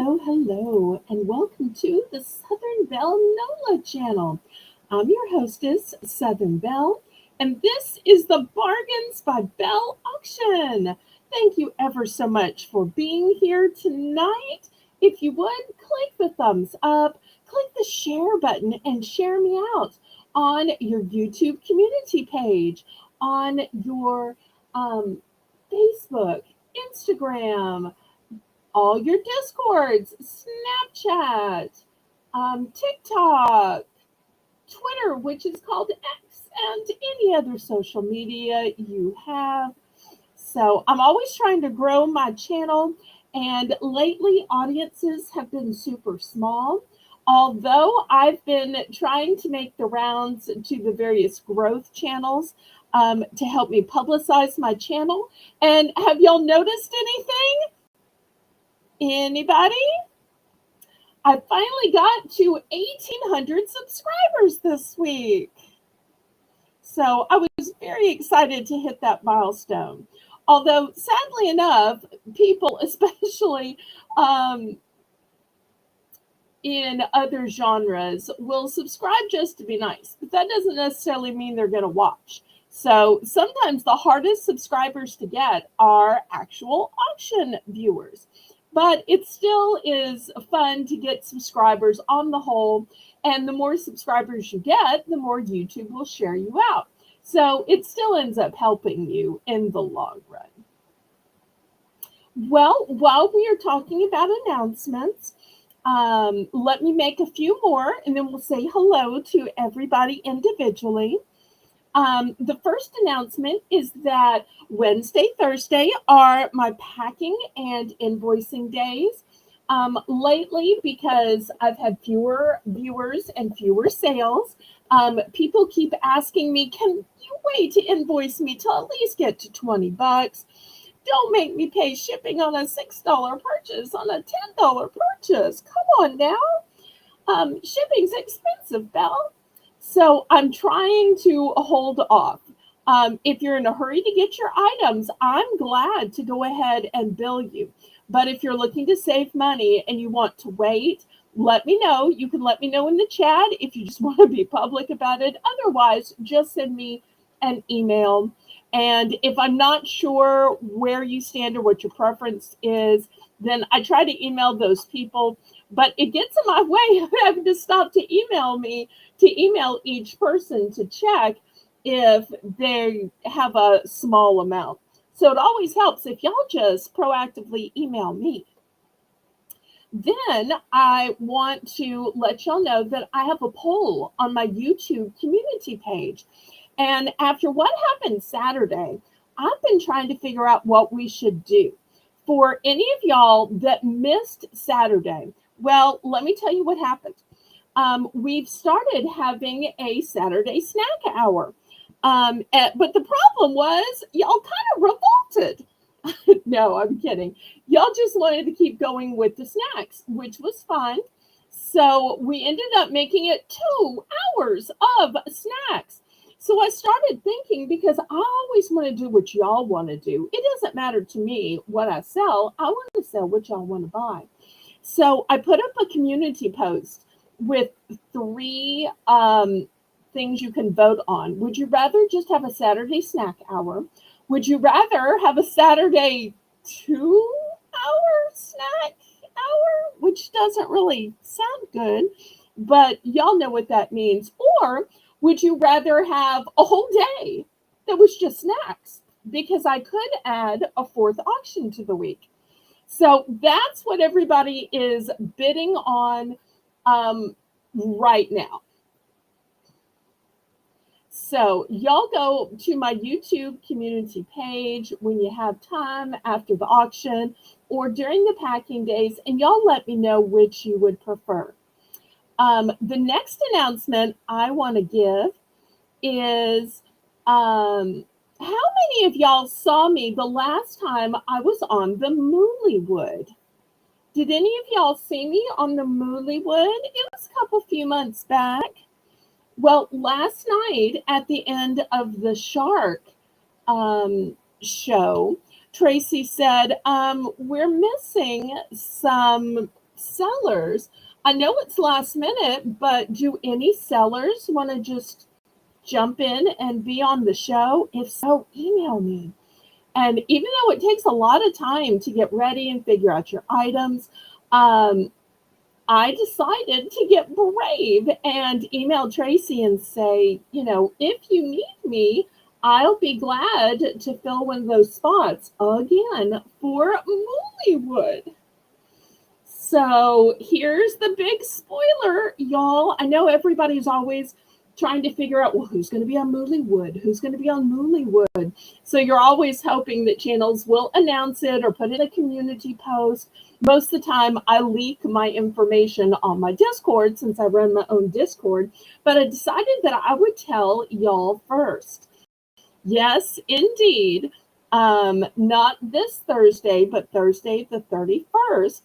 Hello, and welcome to the Southern Belle NOLA channel. I'm your hostess, Southern Belle, and this is the Bargains by Belle auction. Thank you ever so much for being here tonight. If you would, click the thumbs up, click the share button, and share me out on your YouTube community page, on your Facebook, Instagram, all your Discords, Snapchat, TikTok, Twitter, which is called X, and any other social media you have. So I'm always trying to grow my channel, and lately audiences have been super small. Although I've been trying to make the rounds to the various growth channels to help me publicize my channel. And have y'all noticed anything? Anybody? I finally got to 1,800 subscribers this week. So I was very excited to hit that milestone. Although, sadly enough, people, especially in other genres, will subscribe just to be nice, but that doesn't necessarily mean they're going to watch. So sometimes the hardest subscribers to get are actual auction viewers. But it still is fun to get subscribers on the whole. And the more subscribers you get, the more YouTube will share you out. So it still ends up helping you in the long run. Well, while we are talking about announcements, let me make a few more and then we'll say hello to everybody individually. The first announcement is that Wednesday, Thursday are my packing and invoicing days. Lately, because I've had fewer viewers and fewer sales, people keep asking me, can you wait to invoice me till at least get to $20? Don't make me pay shipping on a $6 purchase, on a $10 purchase. Come on now. Shipping's expensive, Belle. So I'm trying to hold off. If you're in a hurry to get your items, I'm glad to go ahead and bill you. But if you're looking to save money and you want to wait, let me know. You can let me know in the chat if you just want to be public about it. Otherwise, just send me an email. And if I'm not sure where you stand or what your preference is, then I try to email those people. But it gets in my way of having to stop to email each person to check if they have a small amount. So it always helps if y'all just proactively email me. Then I want to let y'all know that I have a poll on my YouTube community page. And after what happened Saturday, I've been trying to figure out what we should do. For any of y'all that missed Saturday, well, let me tell you what happened. We've started having a Saturday snack hour. But the problem was y'all kind of revolted. No, I'm kidding. Y'all just wanted to keep going with the snacks, which was fun. So we ended up making it 2 hours of snacks. So I started thinking, because I always want to do what y'all want to do. It doesn't matter to me what I sell. I want to sell what y'all want to buy. So I put up a community post with 3 things you can vote on. Would you rather just have a Saturday snack hour? Would you rather have a Saturday 2-hour snack hour? Which doesn't really sound good, but y'all know what that means. Or would you rather have a whole day that was just snacks? Because I could add a 4th auction to the week. So that's what everybody is bidding on right now. So y'all go to my YouTube community page when you have time after the auction or during the packing days, and y'all let me know which you would prefer. The next announcement I want to give is how many of y'all saw me the last time I was on the Moollywood? Did any of y'all see me on the Moollywood? It was a few months back. Well, last night at the end of the shark show, Tracy said, we're missing some sellers, I know it's last minute, but do any sellers want to just jump in and be on the show? If so, email me. And even though it takes a lot of time to get ready and figure out your items, um, I decided to get brave and email Tracy and say, if you need me, I'll be glad to fill one of those spots again for Mollywood. So here's the big spoiler, y'all. I know everybody's always trying to figure out, well, who's going to be on Mollywood? Who's going to be on Mollywood? So you're always hoping that channels will announce it or put in a community post. Most of the time, I leak my information on my Discord since I run my own Discord. But I decided that I would tell y'all first. Yes, indeed. Not this Thursday, but Thursday the 31st.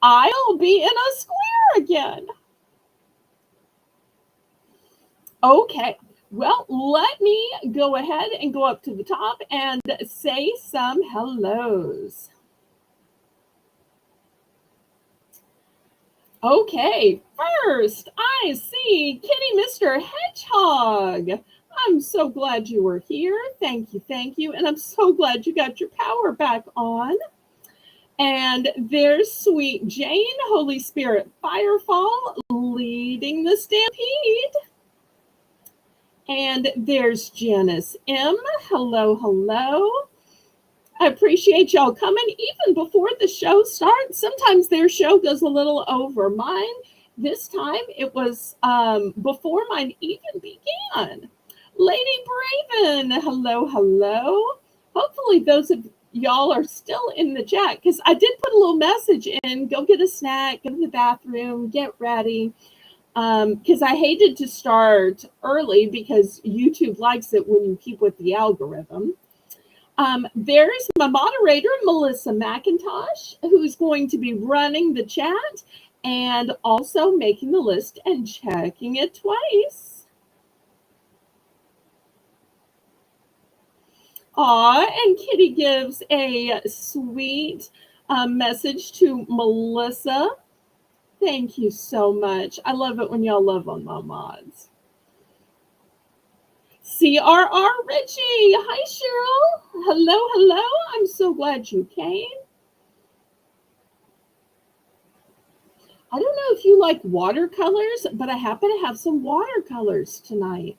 I'll be in a square again. Okay, well, let me go ahead and go up to the top and say some hellos. Okay, first I see Kitty Mr. Hedgehog. I'm so glad you were here. Thank you. And I'm so glad you got your power back on. And there's Sweet Jane, Holy Spirit Firefall, leading the stampede. And there's Janice M. Hello. I appreciate y'all coming even before the show starts. Sometimes their show goes a little over mine. This time it was before mine even began. Lady Braven, hello. Hopefully those of y'all are still in the chat because I did put a little message in. Go get a snack, go to the bathroom, get ready. Because I hated to start early because YouTube likes it when you keep with the algorithm. There's my moderator, Melissa McIntosh, who's going to be running the chat and also making the list and checking it twice. And Kitty gives a sweet message to Melissa. Thank you so much. I love it when y'all love on my mods. CRR Richie. Hi, Cheryl. Hello. I'm so glad you came. I don't know if you like watercolors, but I happen to have some watercolors tonight.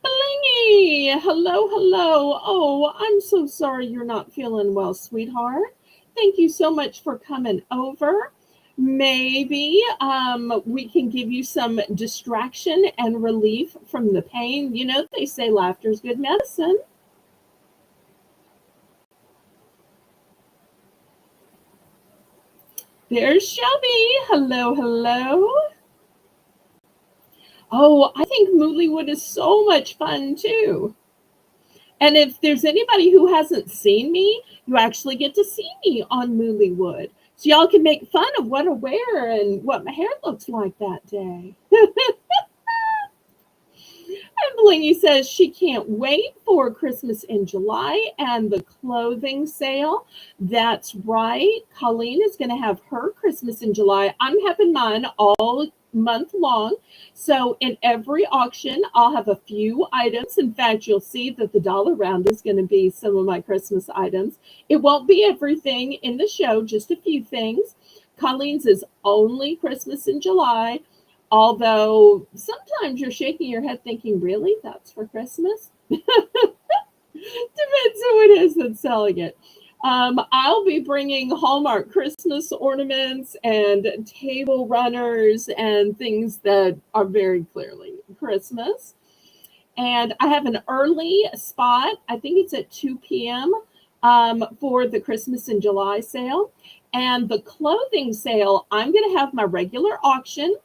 Blingy. Hello. Oh, I'm so sorry you're not feeling well, sweetheart. Thank you so much for coming over. Maybe we can give you some distraction and relief from the pain. You know, they say laughter is good medicine. There's Shelby. Hello. Oh, I think Mollywood is so much fun too. And if there's anybody who hasn't seen me, you actually get to see me on Mollywood. So y'all can make fun of what I wear and what my hair looks like that day. And Blingy says she can't wait for Christmas in July and the clothing sale. That's right. Colleen is going to have her Christmas in July. I'm having mine all month long. So in every auction, I'll have a few items. In fact, you'll see that the dollar round is going to be some of my Christmas items. It won't be everything in the show, just a few things. Colleen's is only Christmas in July. Although sometimes you're shaking your head thinking, really? That's for Christmas? Depends who it is that's selling it. I'll be bringing Hallmark Christmas ornaments and table runners and things that are very clearly Christmas. And I have an early spot. I think it's at 2 p.m. For the Christmas in July sale. And the clothing sale, I'm going to have my regular auction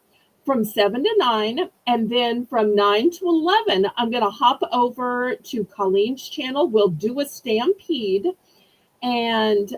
from 7 to 9, and then from 9 to 11, I'm going to hop over to Colleen's channel. We'll do a stampede, and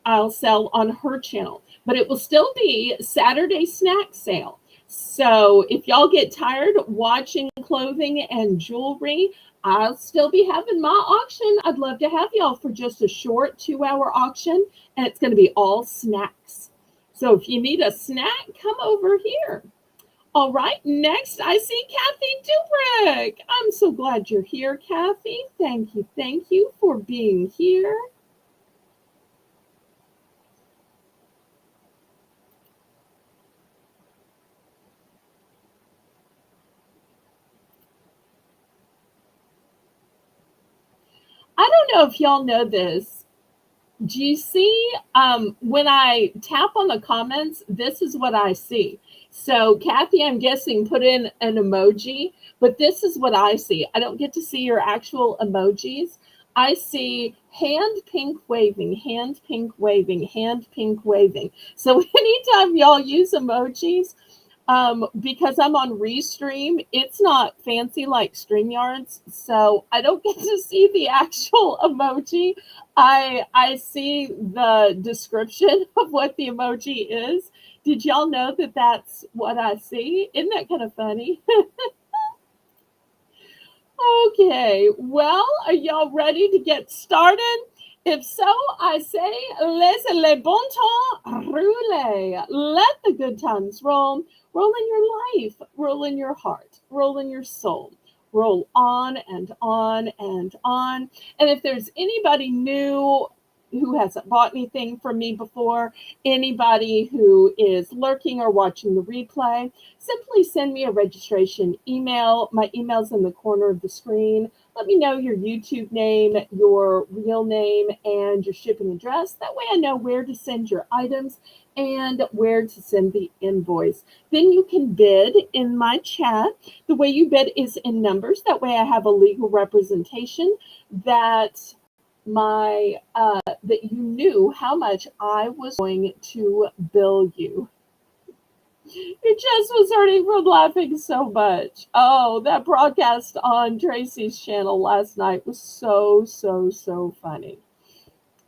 I'll sell on her channel. But it will still be Saturday snack sale. So if y'all get tired watching clothing and jewelry, I'll still be having my auction. I'd love to have y'all for just a short 2-hour auction, and it's going to be all snacks. So if you need a snack, come over here. All right, next I see Kathy Dubrick. I'm so glad you're here, Kathy. Thank you for being here. I don't know if y'all know this. Do you see when I tap on the comments, this is what I see. So Kathy, I'm guessing put in an emoji, but this is what I see. I don't get to see your actual emojis. I see hand pink waving, hand pink waving, hand pink waving. So anytime y'all use emojis, because I'm on Restream, it's not fancy like StreamYards, so I don't get to see the actual emoji. I see the description of what the emoji is. Did y'all know that that's what I see? Isn't that kind of funny? Okay, well, are y'all ready to get started? If so, I say, laissez le bon temps rouler. Let the good times roll. Roll in your life, roll in your heart, roll in your soul. Roll on and on and on. And if there's anybody new who hasn't bought anything from me before, anybody who is lurking or watching the replay, simply send me a registration email. My email's in the corner of the screen. Let me know your YouTube name, your real name, and your shipping address. That way I know where to send your items and where to send the invoice. Then you can bid in my chat. The way you bid is in numbers. That way I have a legal representation that that you knew how much I was going to bill you. It just was hurting from laughing so much. Oh, that broadcast on Tracy's channel last night was so funny.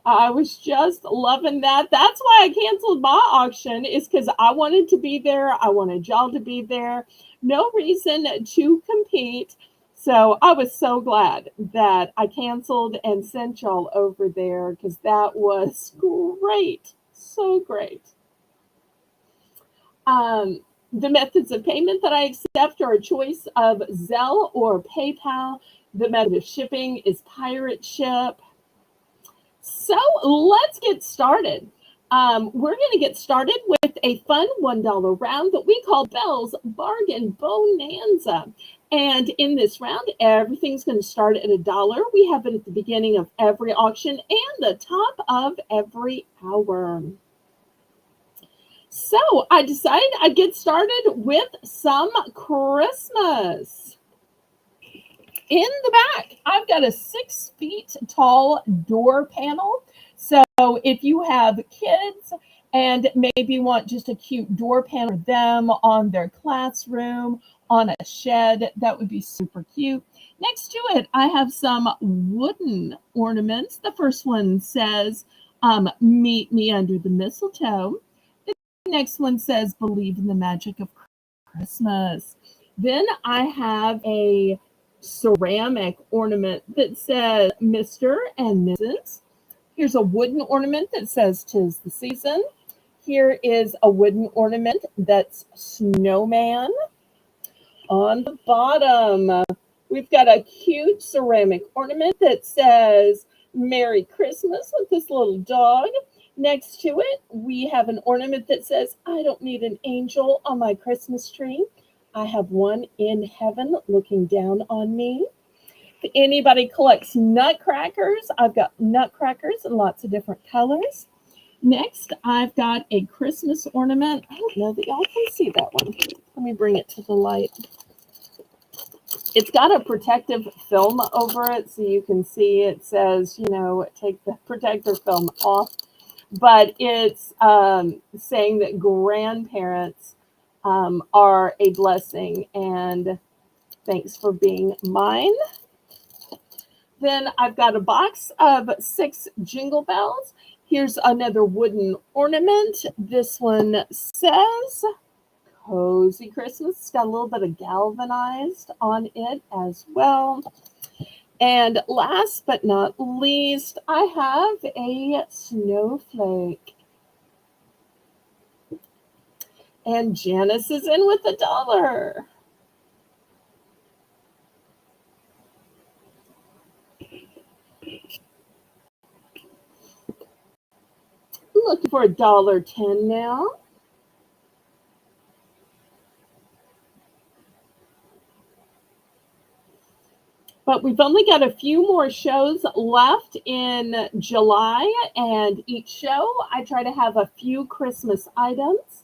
I was just loving that. That's why I canceled my auction, is because I wanted to be there. I wanted y'all to be there. No reason to compete. So I was so glad that I canceled and sent y'all over there, because that was great. So great. The methods of payment that I accept are a choice of Zelle or PayPal. The method of shipping is Pirate Ship. So let's get started. We're going to get started with a fun $1 round that we call Belle's Bargain Bonanza. And in this round, everything's going to start at $1. We have it at the beginning of every auction and the top of every hour. So I decided I'd get started with some Christmas. In the back, I've got a 6 feet tall door panel. So if you have kids and maybe want just a cute door panel for them on their classroom, on a shed, that would be super cute. Next to it, I have some wooden ornaments. The first one says, meet me under the mistletoe. The next one says, believe in the magic of Christmas. Then I have a ceramic ornament that says Mr. and Mrs. Here's a wooden ornament that says 'tis the season. Here is a wooden ornament that's snowman. On the bottom, we've got a cute ceramic ornament that says Merry Christmas with this little dog. Next to it, we have an ornament that says, I don't need an angel on my Christmas tree. I have one in heaven looking down on me. If anybody collects nutcrackers, I've got nutcrackers in lots of different colors. Next, I've got a Christmas ornament. I don't know that y'all can see that one. Let me bring it to the light. It's got a protective film over it, so you can see it says, take the protective film off. But it's saying that grandparents are a blessing, and thanks for being mine. Then I've got a box of 6 jingle bells. Here's another wooden ornament. This one says cozy Christmas. It's got a little bit of galvanized on it as well. And last but not least, I have a snowflake. And Janice is in with $1. Looking for $1.10 now. But we've only got a few more shows left in July, and each show I try to have a few Christmas items.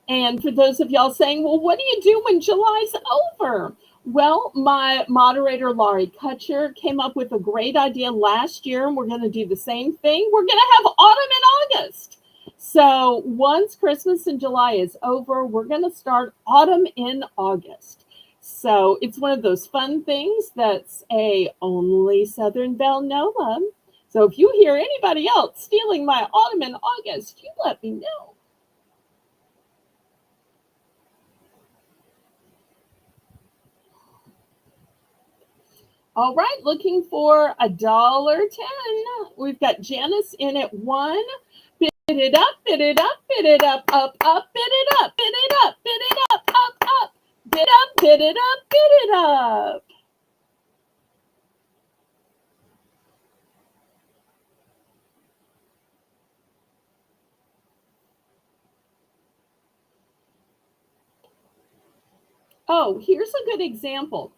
And for those of y'all saying, well, what do you do when July's over? Well, my moderator, Laurie Kutcher, came up with a great idea last year, and we're going to do the same thing. We're going to have autumn in August. So once Christmas in July is over, we're going to start autumn in August. So it's one of those fun things that's a only Southern Belle Nola. So if you hear anybody else stealing my autumn in August, you let me know. All right, looking for $1.10. We've got Janice in at 1. Bid it up, bid it up, bid it up, up, bid it up, bid it up, bid it up, up, bid up, bid it up, bid it up. Oh, here's a good example.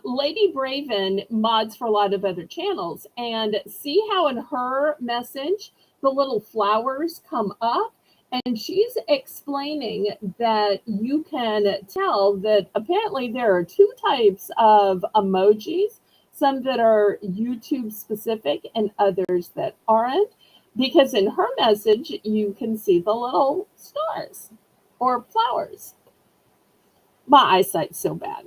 Lady Braven mods for a lot of other channels, and see how in her message the little flowers come up, and she's explaining that you can tell that apparently there are 2 types of emojis, some that are YouTube specific and others that aren't, because in her message you can see the little stars or flowers. My eyesight's so bad.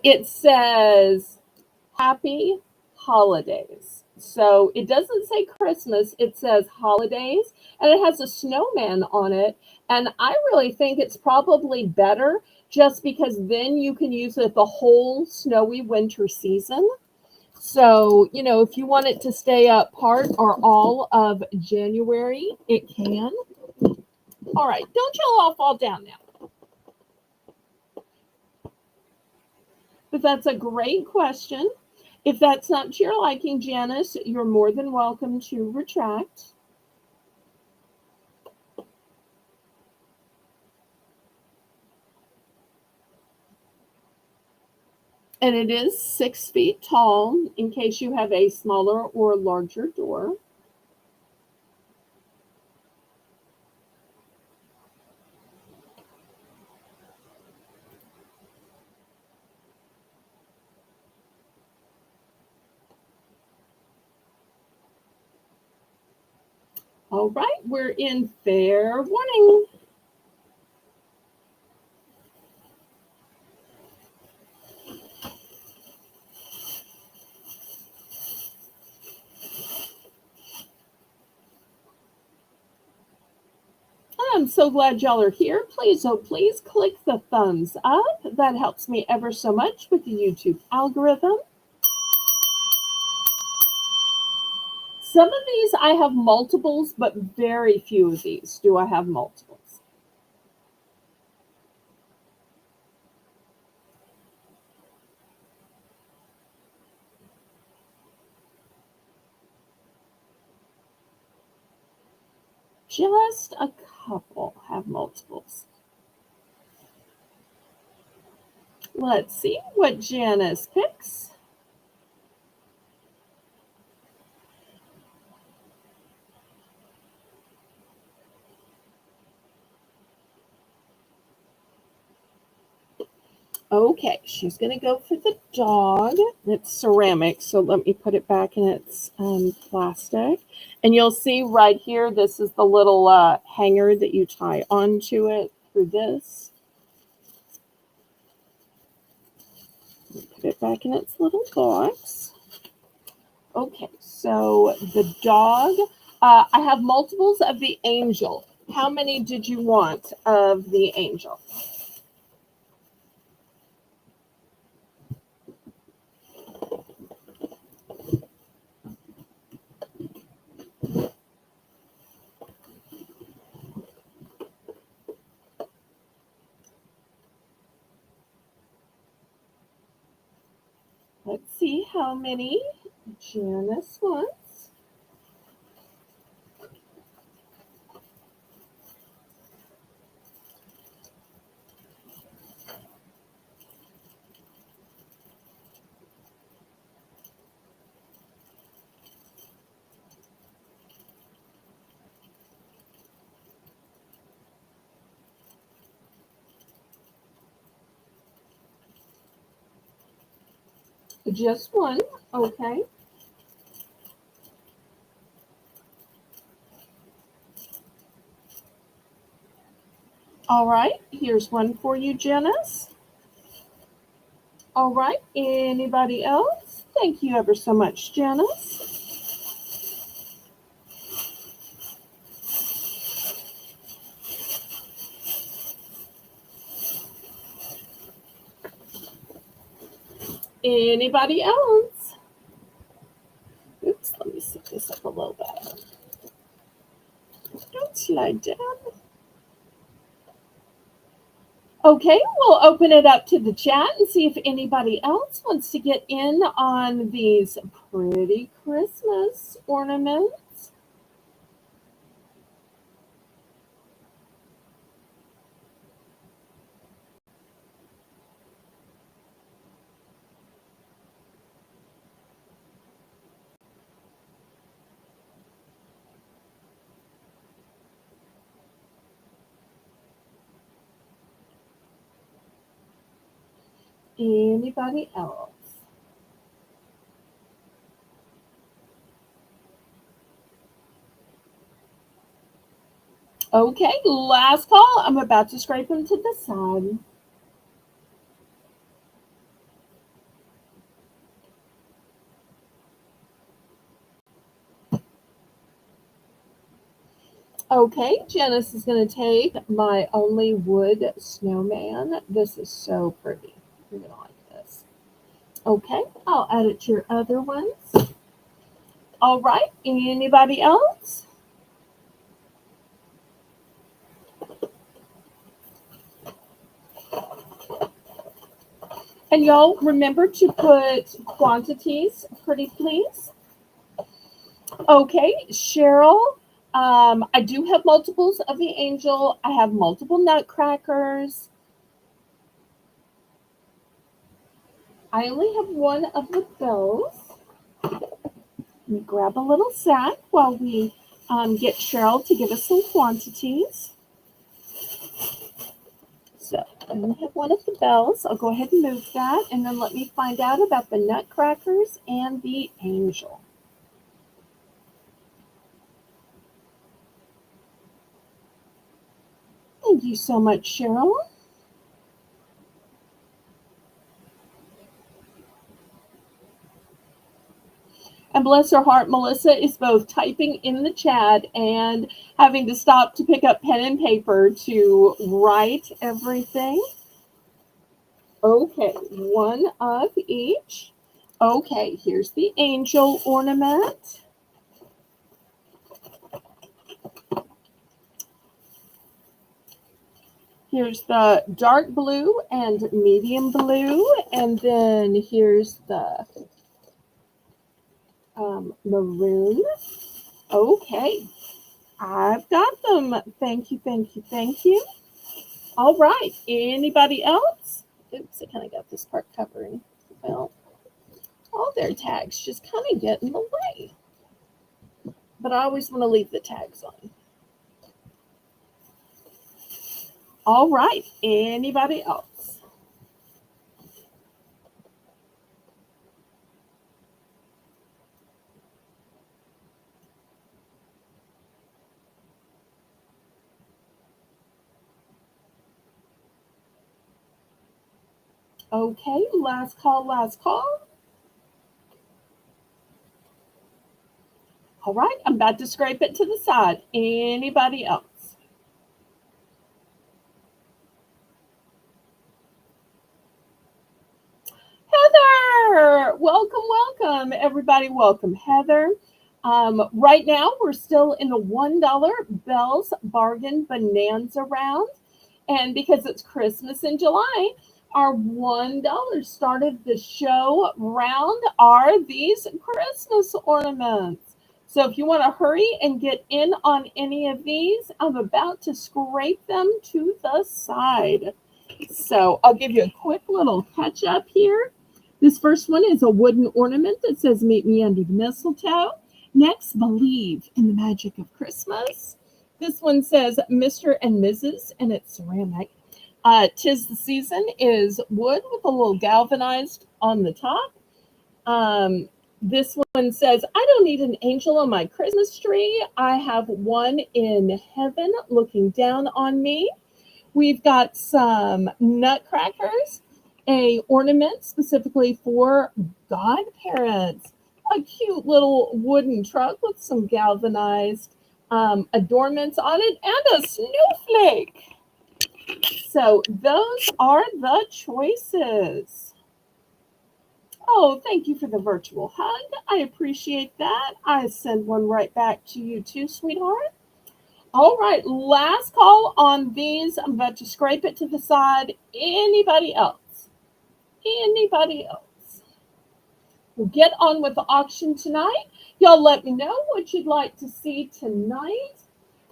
It says happy holidays. So it doesn't say Christmas, it says holidays, and it has a snowman on it. And I really think it's probably better just because then you can use it the whole snowy winter season. So, you know, if you want it to stay up part or all of January, it can. All right, don't y'all all fall down now. But that's a great question. If that's not to your liking, Janice, you're more than welcome to retract. And it is 6 feet tall in case you have a smaller or larger door. All right, we're in fair warning. I'm so glad y'all are here. Please, oh please, click the thumbs up. That helps me ever so much with the YouTube algorithm. Some of these I have multiples, but very few of these do I have multiples. Just a couple have multiples. Let's see what Janice picks. Okay, she's going to go for the dog. It's ceramic, so let me put it back in its plastic. And you'll see right here, this is the little hanger that you tie onto it through this. Put it back in its little box. Okay, so the dog, I have multiples of the angel. How many did you want of the angel? Let's see how many Janice wants. Just one, okay. All right, here's one for you, Janice. All right, anybody else? Thank you ever so much, Janice. Anybody else? Oops, let me set this up a little bit. Don't slide down. Okay, we'll open it up to the chat and see if anybody else wants to get in on these pretty Christmas ornaments. Anybody else? Okay, last call. I'm about to scrape them to the side. Okay, Janice is going to take my only wood snowman. This is so pretty. You're going to like this. Okay, I'll add it to your other ones. All right, anybody else? And y'all remember to put quantities, pretty please. Okay, Cheryl, I do have multiples of the angel. I have multiple nutcrackers. I only have one of the bells. Let me grab a little sack while we get Cheryl to give us some quantities. So I only have one of the bells. I'll go ahead and move that, and then let me find out about the nutcrackers and the angel. Thank you so much, Cheryl. And bless her heart, Melissa is both typing in the chat and having to stop to pick up pen and paper to write everything. Okay, one of each. Okay, here's the angel ornament. Here's the dark blue and medium blue. And then here's the maroon. Okay, I've got them. Thank you, thank you, thank you. All right, anybody else? Oops, I kind of got this part covering. Well, all their tags just kind of get in the way. But I always want to leave the tags on. All right, anybody else? Okay, last call, last call. All right, I'm about to scrape it to the side. Anybody else? Heather! Welcome, welcome. Everybody, welcome. Heather. Right now, we're still in the $1 Bell's Bargain Bonanza round. And because it's Christmas in July, our $1 started the show round are these Christmas ornaments. So if you want to hurry and get in on any of these, I'm about to scrape them to the side. So I'll give you a quick little catch up here. This first one is a wooden ornament that says "Meet me under the mistletoe." Next, "Believe in the magic of Christmas." This one says "Mr. and Mrs." and it's ceramic. "'Tis the season" is wood with a little galvanized on the top. This one says, "I don't need an angel on my Christmas tree. I have one in heaven looking down on me." We've got some nutcrackers, a ornament specifically for godparents, a cute little wooden truck with some galvanized adornments on it, and a snowflake. So those are the choices. Oh, thank you for the virtual hug. I appreciate that. I send one right back to you too, sweetheart. All right, last call on these. I'm about to scrape it to the side. Anybody else? Anybody else? We'll get on with the auction tonight. Y'all let me know what you'd like to see tonight.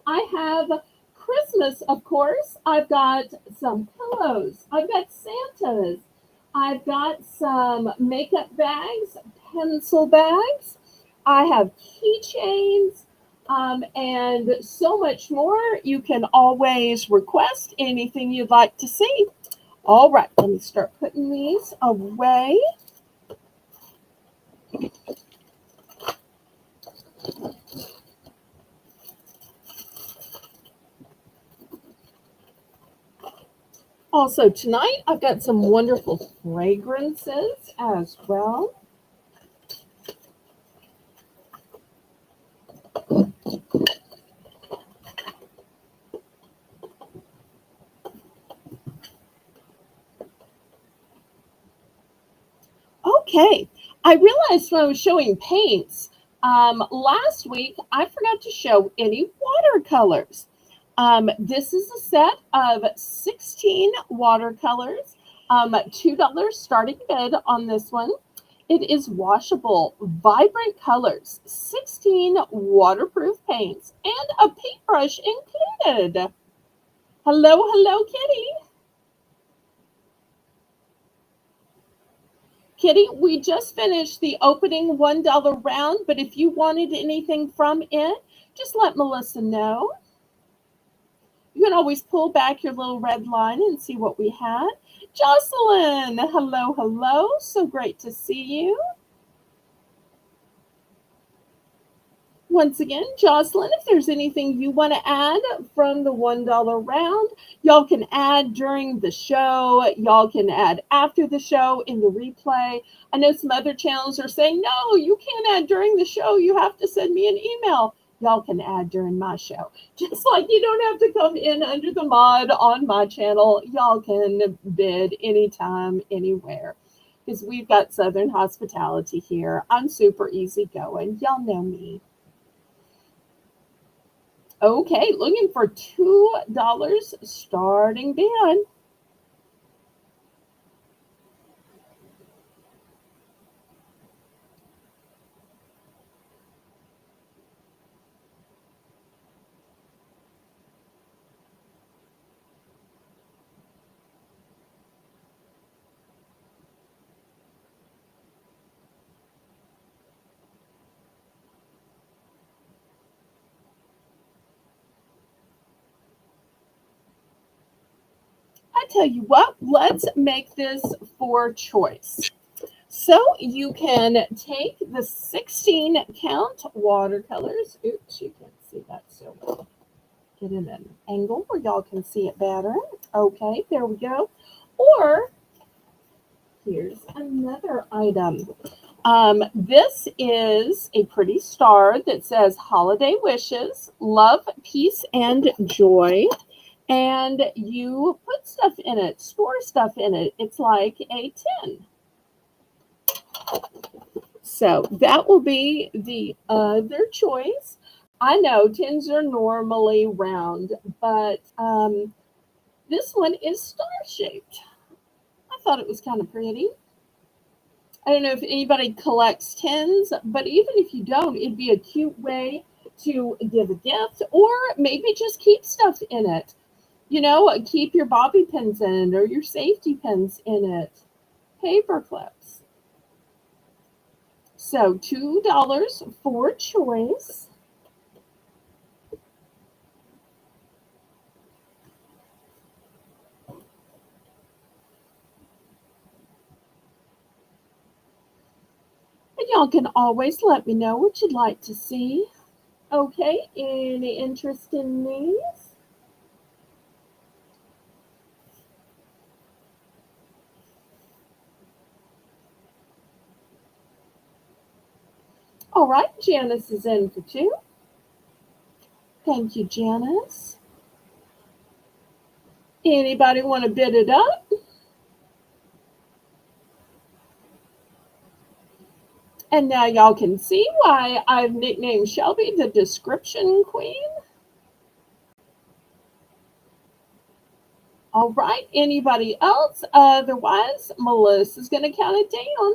I have Christmas, of course. I've got some pillows. I've got Santas. I've got some makeup bags, pencil bags. I have keychains, and so much more. You can always request anything you'd like to see. All right, let me start putting these away. Also, tonight I've got some wonderful fragrances as well. Okay, I realized when I was showing paints last week, I forgot to show any watercolors. This is a set of 16 watercolors, $2 starting bid on this one. It is washable, vibrant colors, 16 waterproof paints, and a paintbrush included. Hello, hello, Kitty. Kitty, we just finished the opening $1 round, but if you wanted anything from it, just let Melissa know. You can always pull back your little red line and see what we had. Jocelyn, hello, hello. So great to see you. Once again, Jocelyn, if there's anything you want to add from the $1 round, y'all can add during the show. Y'all can add after the show in the replay. I know some other channels are saying, no, you can't add during the show. You have to send me an email. Y'all can add during my show. Just like you don't have to come in under the mod on my channel. Y'all can bid anytime, anywhere. Because we've got Southern hospitality here. I'm super easygoing. Y'all know me. Okay, looking for $2 starting bid. I tell you what, let's make this for choice. So you can take the 16 count watercolors. Oops, you can't see that so well. Get in an angle where y'all can see it better. Okay, there we go. Or Here's another item. This is a pretty star that says holiday wishes, love, peace, and joy. And you put stuff in it, store stuff in it. It's like a tin. So that will be the other choice. I know tins are normally round, but this one is star shaped. I thought it was kind of pretty. I don't know if anybody collects tins, but even if you don't, it'd be a cute way to give a gift or maybe just keep stuff in it. You know, keep your bobby pins in it or your safety pins in it. Paper clips. So $2 for choice. And y'all can always let me know what you'd like to see. Okay, any interest in these? All right, Janice is in for two. Thank you, Janice. Anybody want to bid it up? And now y'all can see why I've nicknamed Shelby the description queen. All right, anybody else? Otherwise, Melissa's going to count it down.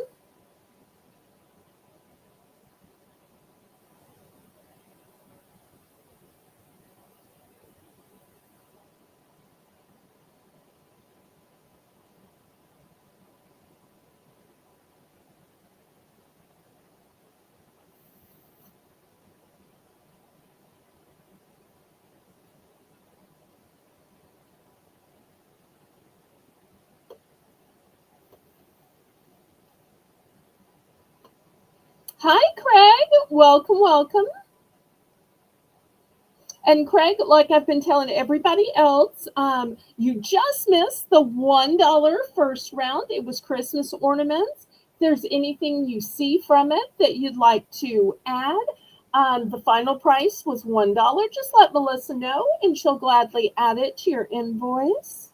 Hi, Craig. Welcome, welcome. And Craig, like I've been telling everybody else, you just missed the $1 first round. It was Christmas ornaments. If there's anything you see from it that you'd like to add, the final price was $1. Just let Melissa know, and she'll gladly add it to your invoice.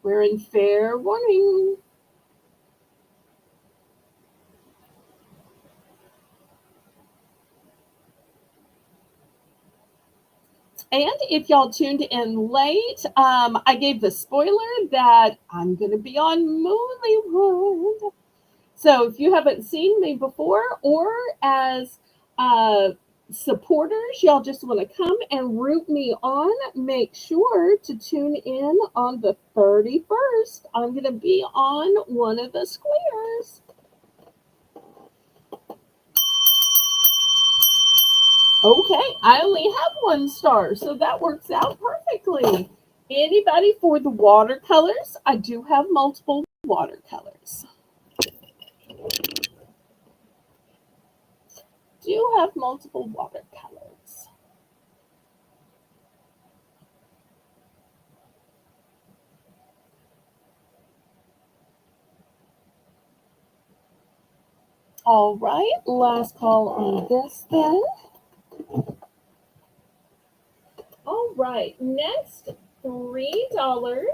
We're in fair warning. And if y'all tuned in late, I gave the spoiler that I'm going to be on Moonlywood. So if you haven't seen me before or as uh, supporters, y'all just want to come and root me on, make sure to tune in on the 31st. I'm going to be on one of the squares. Okay, I only have 1 star, so that works out perfectly. Anybody for the watercolors? I do have multiple watercolors. Do have multiple watercolors. All right, last call on this then. All right, next $3.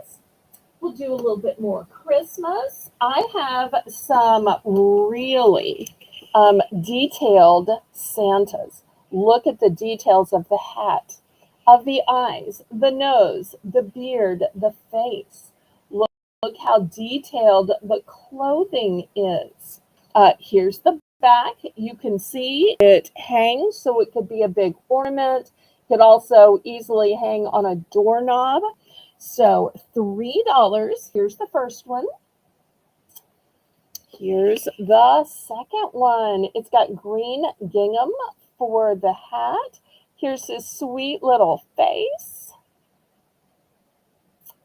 We'll do a little bit more Christmas. I have some really detailed Santas. Look at the details of the hat, of the eyes, the nose, the beard, the face. Look how detailed the clothing is. Here's the back. You can see it hangs, so it could be a big ornament. Could also easily hang on a doorknob. So $3. Here's the first one. Here's the second one. It's got green gingham for the hat. Here's his sweet little face.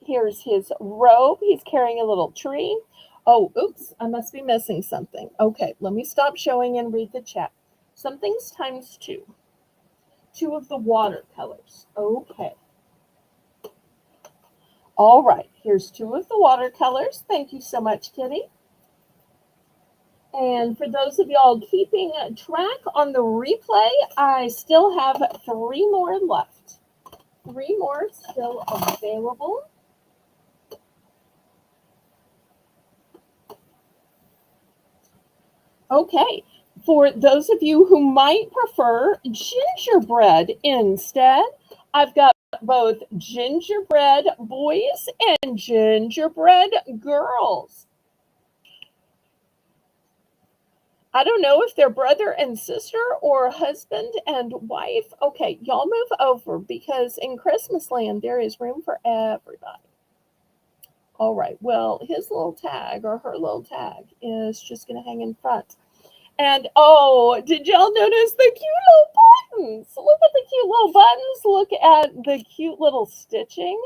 Here's his robe. He's carrying a little tree. Oh, oops, I must be missing something. Okay, let me stop showing and read the chat. Something's times two. Two of the watercolors. Okay. All right, here's two of the watercolors. Thank you so much, Kitty. And for those of y'all keeping track on the replay, I still have three more left. Three more still available. Okay, for those of you who might prefer gingerbread instead, I've got both gingerbread boys and gingerbread girls. I don't know if they're brother and sister or husband and wife. Okay, y'all move over because in Christmas land there is room for everybody. All right, well, his little tag or her little tag is just going to hang in front. And oh, did y'all notice the cute little buttons? Look at the cute little buttons. Look at the cute little stitching.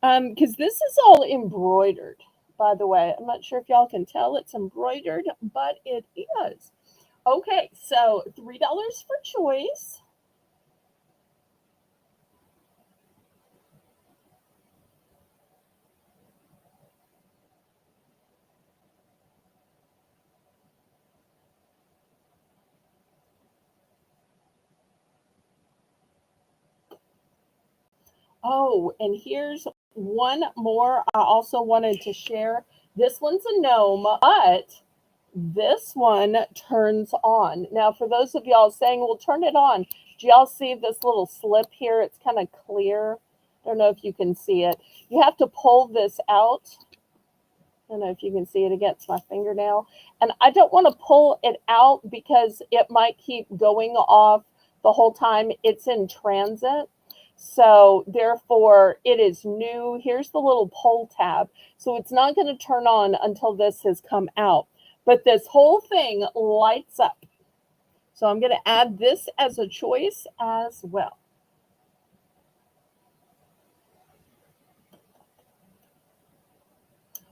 Because this is all embroidered, by the way. I'm not sure if y'all can tell it's embroidered, but it is. Okay, so $3 for choice. Oh, and here's one more I also wanted to share. This one's a gnome, but this one turns on. Now, for those of y'all saying, well, turn it on, do y'all see this little slip here? It's kind of clear. I don't know if you can see it. You have to pull this out. I don't know if you can see it against my fingernail. And I don't want to pull it out because it might keep going off the whole time it's in transit. So therefore, it is new. Here's the little pull tab. So it's not going to turn on until this has come out. But this whole thing lights up. So I'm going to add this as a choice as well.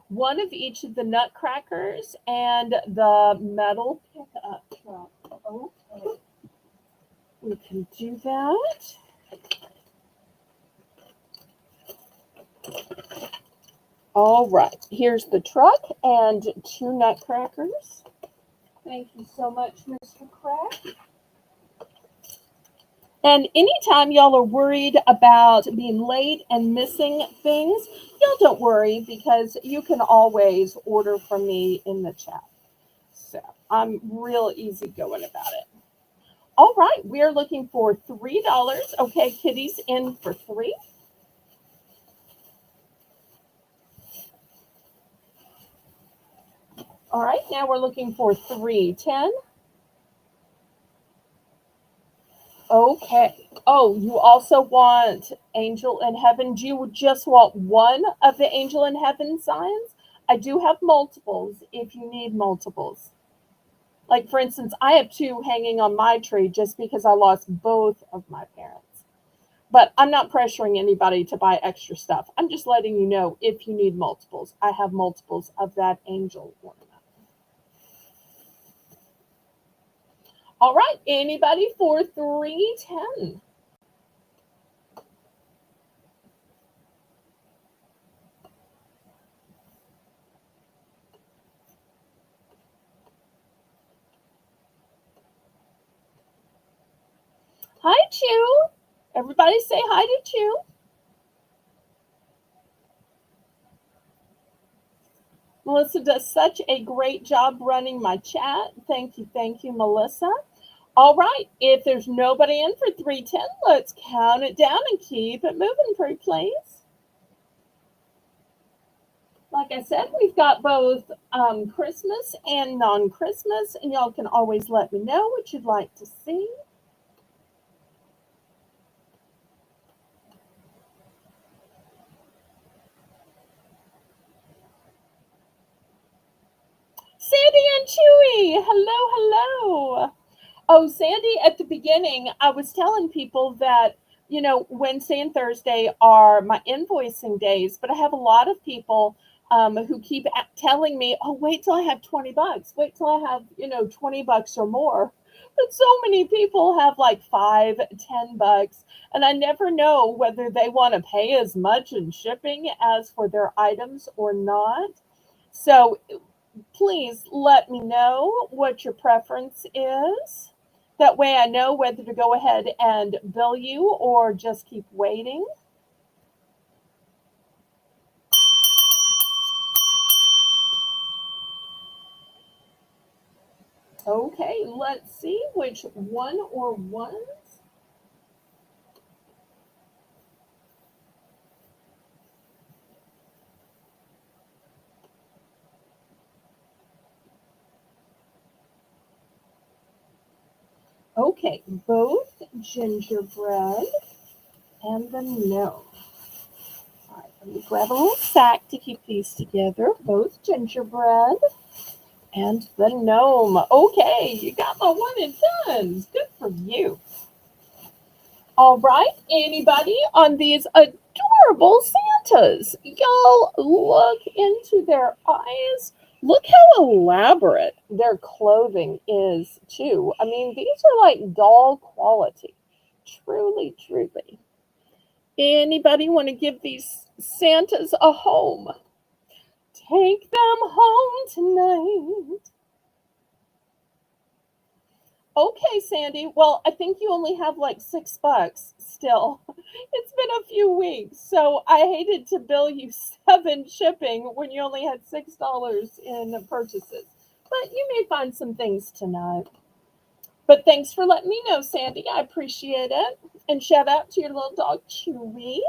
One of each of the nutcrackers and the metal pickup truck. Okay. We can do that. All right, here's the truck and two nutcrackers. Thank you so much, Mr. Crack. And anytime y'all are worried about being late and missing things, y'all don't worry because you can always order from me in the chat. So I'm real easygoing about it. All right, we're looking for $3. Okay, Kitty's in for 3. All right, now we're looking for 310. Okay. Oh, you also want Angel in Heaven. Do you just want one of the Angel in Heaven signs? I do have multiples if you need multiples. Like, for instance, I have 2 hanging on my tree just because I lost both of my parents. But I'm not pressuring anybody to buy extra stuff. I'm just letting you know if you need multiples. I have multiples of that angel ornament. All right, anybody for 310? Hi, Chew. Everybody say hi to Chew. Melissa does such a great job running my chat. Thank you, Melissa. All right, if there's nobody in for 310, let's count it down and keep it moving, pretty please. Like I said, we've got both Christmas and non-Christmas, and y'all can always let me know what you'd like to see. Sandy and Chewy, hello, hello. Oh, Sandy, at the beginning, I was telling people that, Wednesday and Thursday are my invoicing days, but I have a lot of people who keep telling me, "Oh, wait till I have 20 bucks. Wait till I have, 20 bucks or more." But so many people have like 5, 10 bucks, and I never know whether they want to pay as much in shipping as for their items or not. So please let me know what your preference is. That way I know whether to go ahead and bill you or just keep waiting. Okay, let's see which one or ones. Okay, both gingerbread and the gnome. All right, let me grab a little sack to keep these together. Both gingerbread and the gnome. Okay, you got my one and done. Good for you. All right, anybody on these adorable Santas? Y'all look into their eyes. Look how elaborate their clothing is, too. I mean, these are like doll quality. Truly, truly. Anybody want to give these Santas a home? Take them home tonight. Okay, Sandy. Well, I think you only have like $6 still. It's been a few weeks, so I hated to bill you 7 shipping when you only had $6 in purchases. But you may find some things tonight. But thanks for letting me know, Sandy. I appreciate it. And shout out to your little dog, Chewy.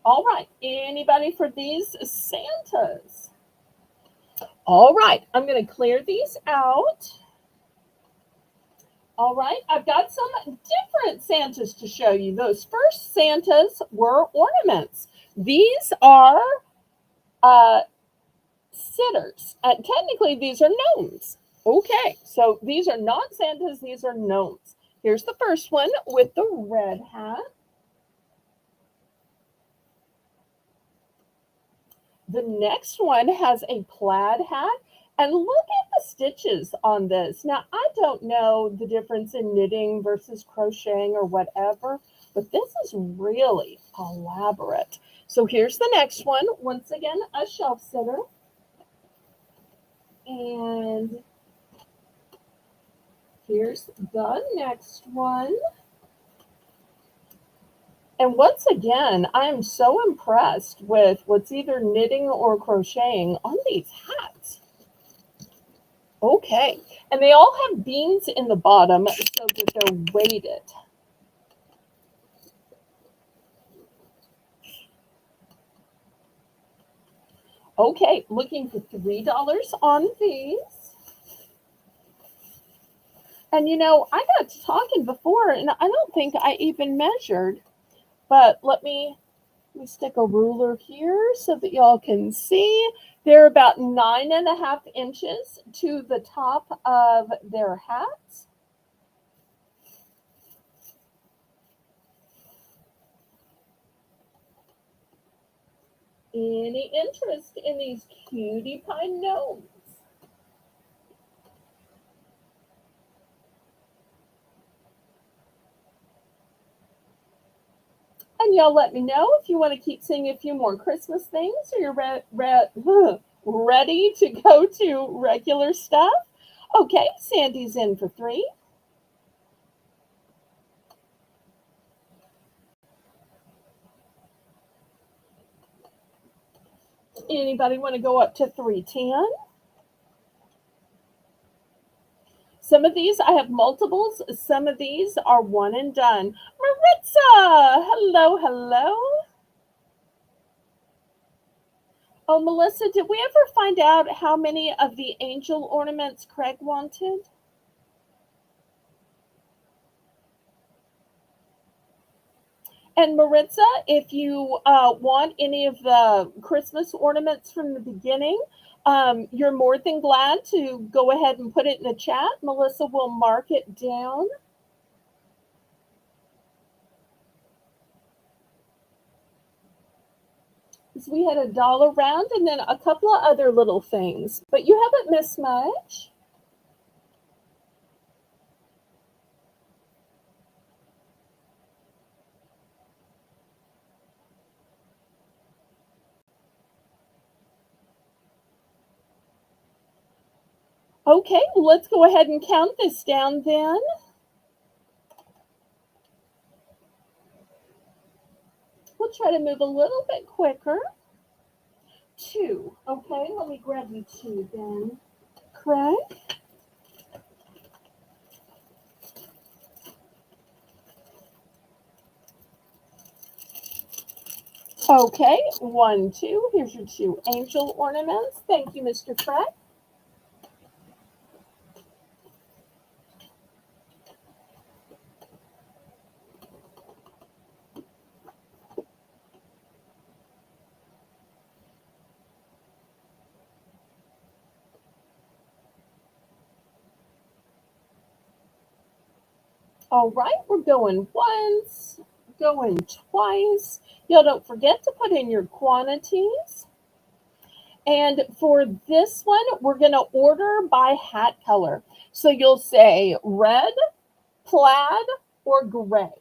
All right. Anybody for these Santas? All right. I'm going to clear these out. All right, I've got some different Santas to show you. Those first Santas were ornaments. These are uh, sitters. And technically, these are gnomes. Okay, so these are not Santas, these are gnomes. Here's the first one with the red hat. The next one has a plaid hat. And look at the stitches on this. Now, I don't know the difference in knitting versus crocheting or whatever, but this is really elaborate. So here's the next one. Once again, a shelf sitter. And here's the next one. And once again, I am so impressed with what's either knitting or crocheting on these hats. Okay, and they all have beans in the bottom so that they're weighted. Okay, looking for $3 on these. And I got to talking before, and I don't think I even measured, but let me stick a ruler here so that y'all can see. They're about 9.5 inches to the top of their hats. Any interest in these cutie pie gnomes? And y'all let me know if you want to keep seeing a few more Christmas things or you're ready to go to regular stuff. Okay, Sandy's in for 3. Anybody want to go up to 310? Some of these I have multiples. Some of these are one and done. Maritza, hello, hello. Oh, Melissa, did we ever find out how many of the angel ornaments Craig wanted? And Maritza, if you want any of the Christmas ornaments from the beginning, you're more than glad to go ahead and put it in the chat. Melissa will mark it down. So we had a dollar round and then a couple of other little things, but you haven't missed much. Okay, well, let's go ahead and count this down then. We'll try to move a little bit quicker. 2. Okay, let me grab you 2 then. Craig. Okay, 1, 2. Here's your 2 angel ornaments. Thank you, Mr. Craig. All right, we're going once, going twice. Y'all don't forget to put in your quantities. And for this one, we're going to order by hat color. So you'll say red, plaid, or gray.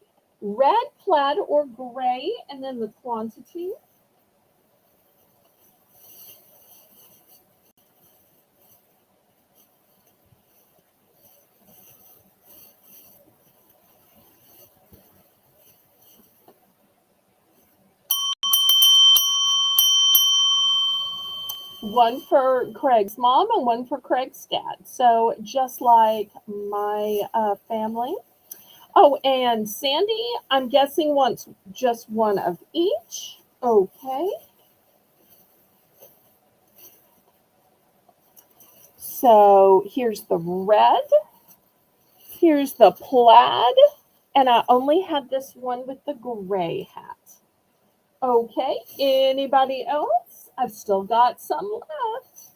Red, plaid, or gray, and then the quantity. One for Craig's mom and one for Craig's dad. So just like my family. Oh, and Sandy, I'm guessing wants just one of each. Okay. So here's the red. Here's the plaid. And I only had this one with the gray hat. Okay. Anybody else? I've still got some left.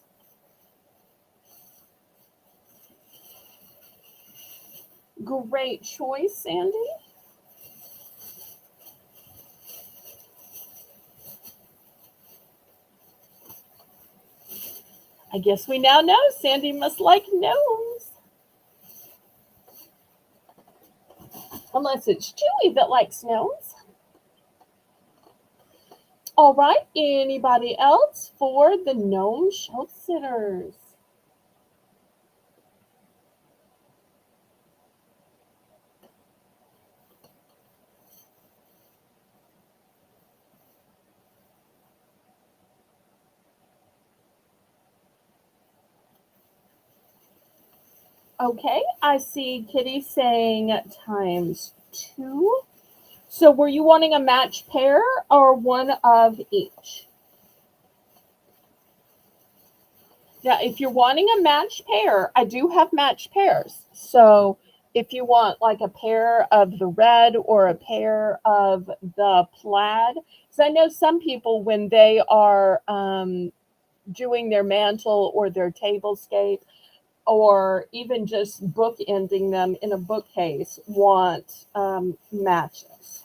Great choice, Sandy. I guess we now know Sandy must like gnomes. Unless it's Chewy that likes gnomes. All right, anybody else for the gnome shelf sitters? Okay, I see Kitty saying ×2. So were you wanting a match pair or one of each? Now, if you're wanting a match pair, I do have match pairs. So if you want like a pair of the red or a pair of the plaid, because I know some people when they are doing their mantle or their tablescape, or even just bookending them in a bookcase, want matches.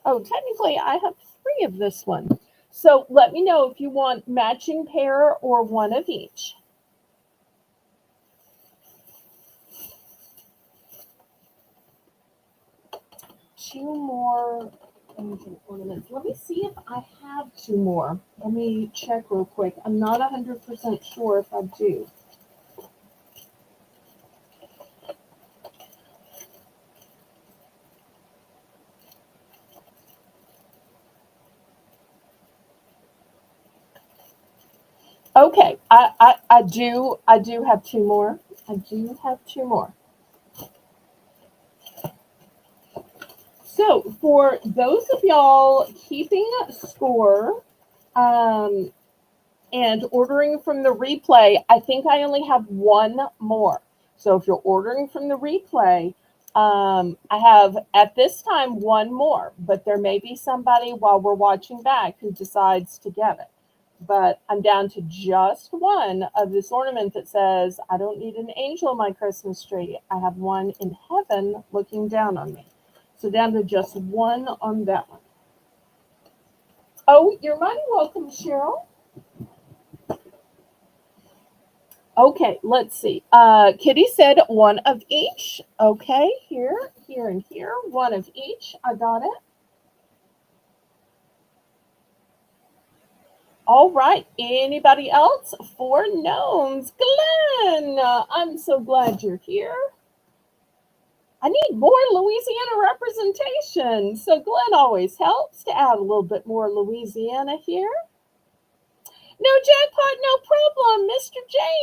Oh, technically, I have 3 of this one. So let me know if you want matching pair or one of each. Two more angel ornaments. Let me see if I have 2 more. Let me check real quick. I'm not 100% sure if I do. Okay, I do have 2 more. I do have 2 more. So for those of y'all keeping score and ordering from the replay, I think I only have 1 more. So if you're ordering from the replay, I have at this time 1 more, but there may be somebody while we're watching back who decides to get it. But I'm down to just 1 of this ornament that says, I don't need an angel on my Christmas tree. I have one in heaven looking down on me. So down to just 1 on that one. Oh, you're mighty welcome, Cheryl. Okay, let's see. Kitty said one of each. Okay, here, here, and here. One of each. I got it. All right. Anybody else? Four gnomes. Glenn, I'm so glad you're here. I need more Louisiana representation. So Glenn always helps to add a little bit more Louisiana here. No jackpot, no problem, Mr.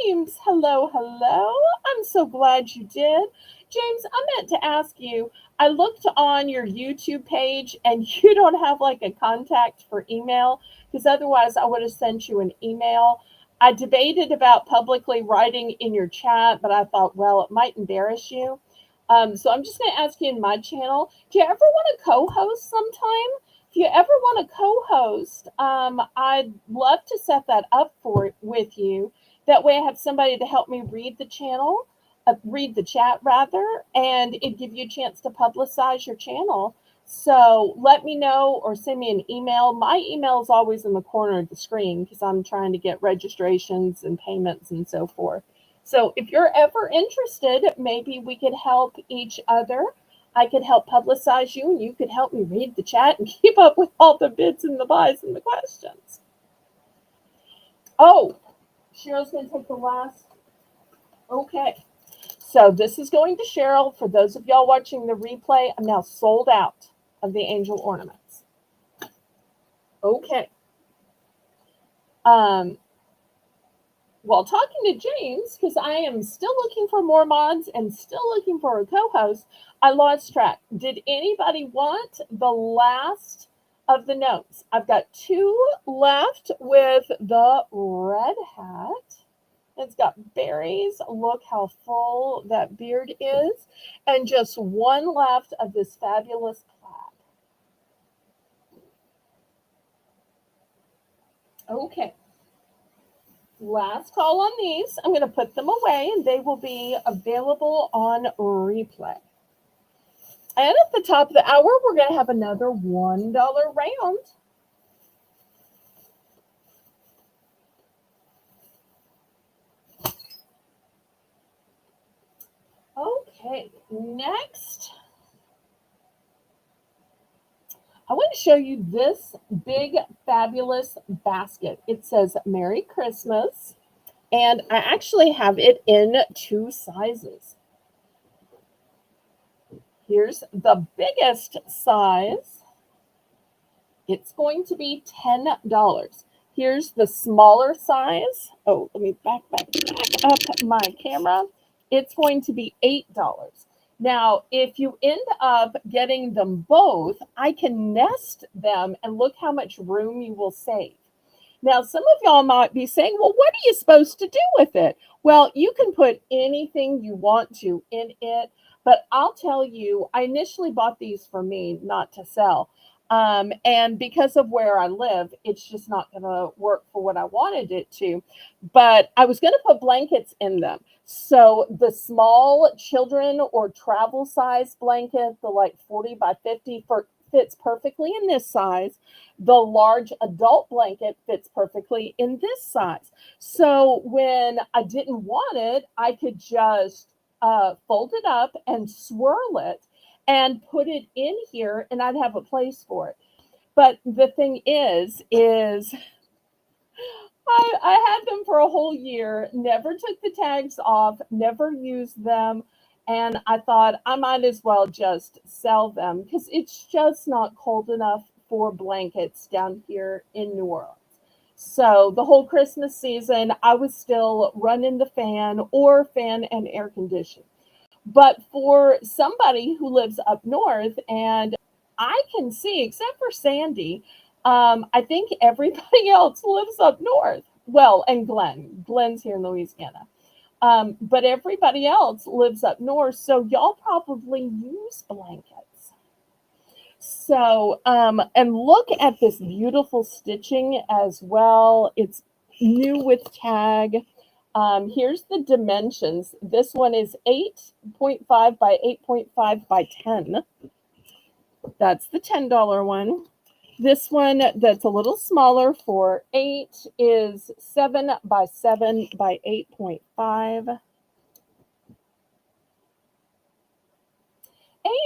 James. Hello, hello. I'm so glad you did. James, I meant to ask you, I looked on your YouTube page and you don't have like a contact for email because otherwise I would have sent you an email. I debated about publicly writing in your chat, but I thought, well, it might embarrass you. So I'm just going to ask you in my channel, do you ever want to co-host sometime? If you ever want to co-host, I'd love to set that up for with you. That way, I have somebody to help me read the chat rather, and it give you a chance to publicize your channel. So let me know or send me an email. My email is always in the corner of the screen because I'm trying to get registrations and payments and so forth. So if you're ever interested, maybe we could help each other. I could help publicize you, and you could help me read the chat and keep up with all the bids and the buys and the questions. Oh, Cheryl's going to take the last. Okay. So this is going to Cheryl. For those of y'all watching the replay, I'm now sold out of the angel ornaments. Okay. While talking to James, because I am still looking for more mods and still looking for a co-host, I lost track. Did anybody want the last of the notes? I've got two left with the red hat. It's got berries. Look how full that beard is. And just one left of this fabulous plaid. Okay. Last call on these. I'm going to put them away and they will be available on replay. And at the top of the hour, we're going to have another $1 round. Okay, next, I want to show you this big, fabulous basket. It says Merry Christmas, and I actually have it in two sizes. Here's the biggest size. It's going to be $10. Here's the smaller size. Oh, let me back up my camera. It's going to be $8. Now, if you end up getting them both, I can nest them and look how much room you will save. Now, some of y'all might be saying, well, what are you supposed to do with it? Well, you can put anything you want to in it, but I'll tell you, I initially bought these for me, not to sell. And because of where I live, it's just not going to work for what I wanted it to. But I was going to put blankets in them. So the small children or travel size blanket, the like 40 by 50 fits perfectly in this size. The large adult blanket fits perfectly in this size. So when I didn't want it, I could just fold it up and swirl it and put it in here and I'd have a place for it. But the thing is I had them for a whole year, never took the tags off, never used them. And I thought I might as well just sell them because it's just not cold enough for blankets down here in New Orleans. So the whole Christmas season, I was still running the fan or fan and air conditioning. But for somebody who lives up north, and I can see, except for Sandy, I think everybody else lives up north. Well, and Glenn's here in Louisiana. But everybody else lives up north, so y'all probably use blankets. So, and look at this beautiful stitching as well. It's new with tag. Here's the dimensions. This one is 8.5 by 8.5 by 10. That's the $10 one. This one that's a little smaller for 8 is 7 by 7 by 8.5.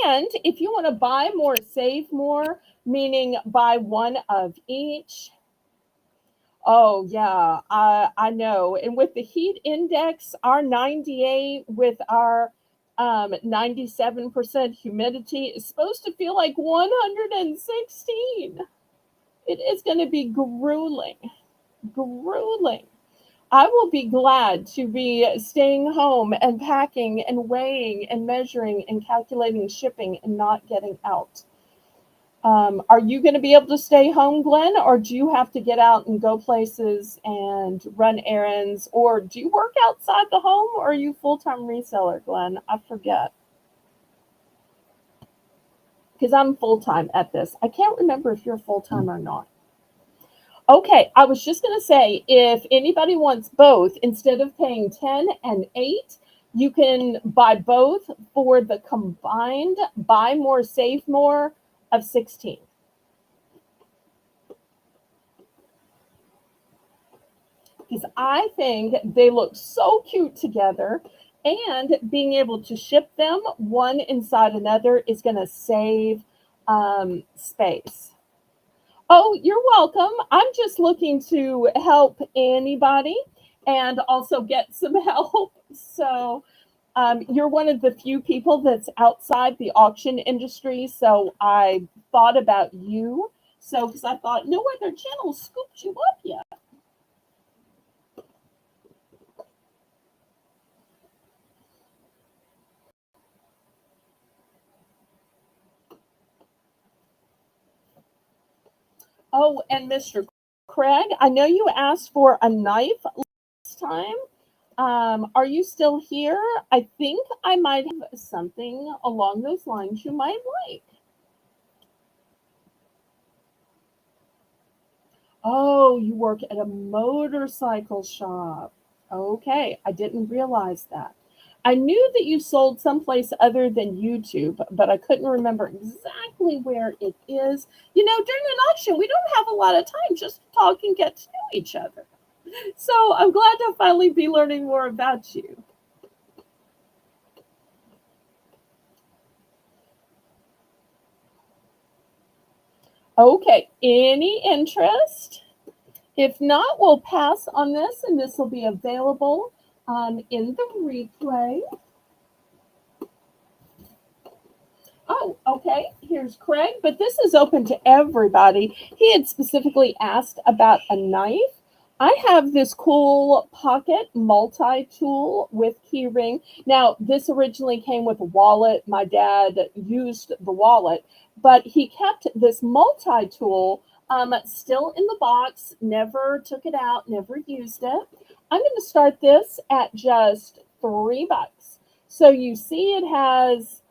And if you want to buy more, save more, meaning buy one of each. Oh, yeah, I know. And with the heat index, our 98 with our 97% humidity is supposed to feel like 116. It is going to be grueling, grueling. I will be glad to be staying home and packing and weighing and measuring and calculating shipping and not getting out. Are you going to be able to stay home, Glenn, or do you have to get out and go places and run errands? Or do you work outside the home, or are you full-time reseller, Glenn? I forget. Because I'm full-time at this. I can't remember if you're full-time or not. Okay, I was just going to say, if anybody wants both, instead of paying 10 and 8, you can buy both for the combined buy more, save more of 16. Because I think they look so cute together, and being able to ship them one inside another is going to save space. Oh, you're welcome. I'm just looking to help anybody and also get some help. So, you're one of the few people that's outside the auction industry. So, I thought about you. So, because I thought no other channel scooped you up yet. Oh, and Mr. Craig, I know you asked for a knife last time. Are you still here? I think I might have something along those lines you might like. Oh, you work at a motorcycle shop. Okay, I didn't realize that. I knew that you sold someplace other than YouTube, but I couldn't remember exactly where it is. You know, during an auction, we don't have a lot of time just to talk and get to know each other. So I'm glad to finally be learning more about you. Okay, any interest? If not, we'll pass on this, and this will be available in the replay. Oh, okay. Here's Craig, but this is open to everybody. He had specifically asked about a knife. I have this cool pocket multi-tool with keyring. Now, this originally came with a wallet. My dad used the wallet, but he kept this multi-tool still in the box, never took it out, never used it. I'm going to start this at just $3. So you see it has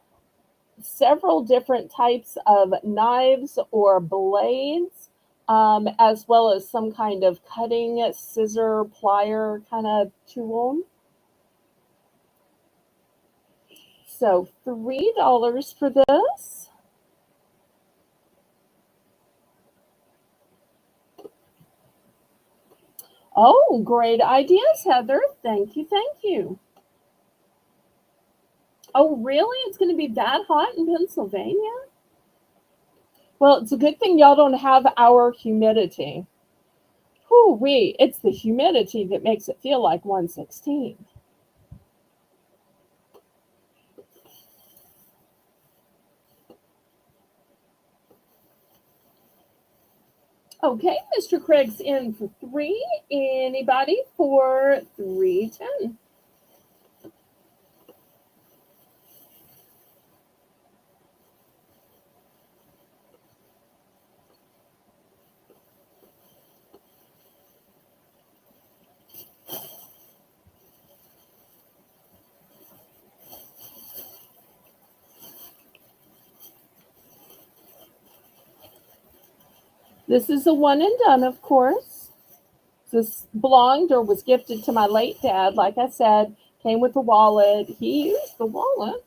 several different types of knives or blades, as well as some kind of cutting scissor plier kind of tool. So $3 for this. Oh, great ideas, Heather. Thank you. Thank you. Oh, really? It's going to be that hot in Pennsylvania? Well, it's a good thing y'all don't have our humidity. Whoo-wee, it's the humidity that makes it feel like 116. Okay, Mr. Craig's in for 3. Anybody for 310? This is a one and done, of course. This belonged or was gifted to my late dad. Like I said, came with the wallet. He used the wallet.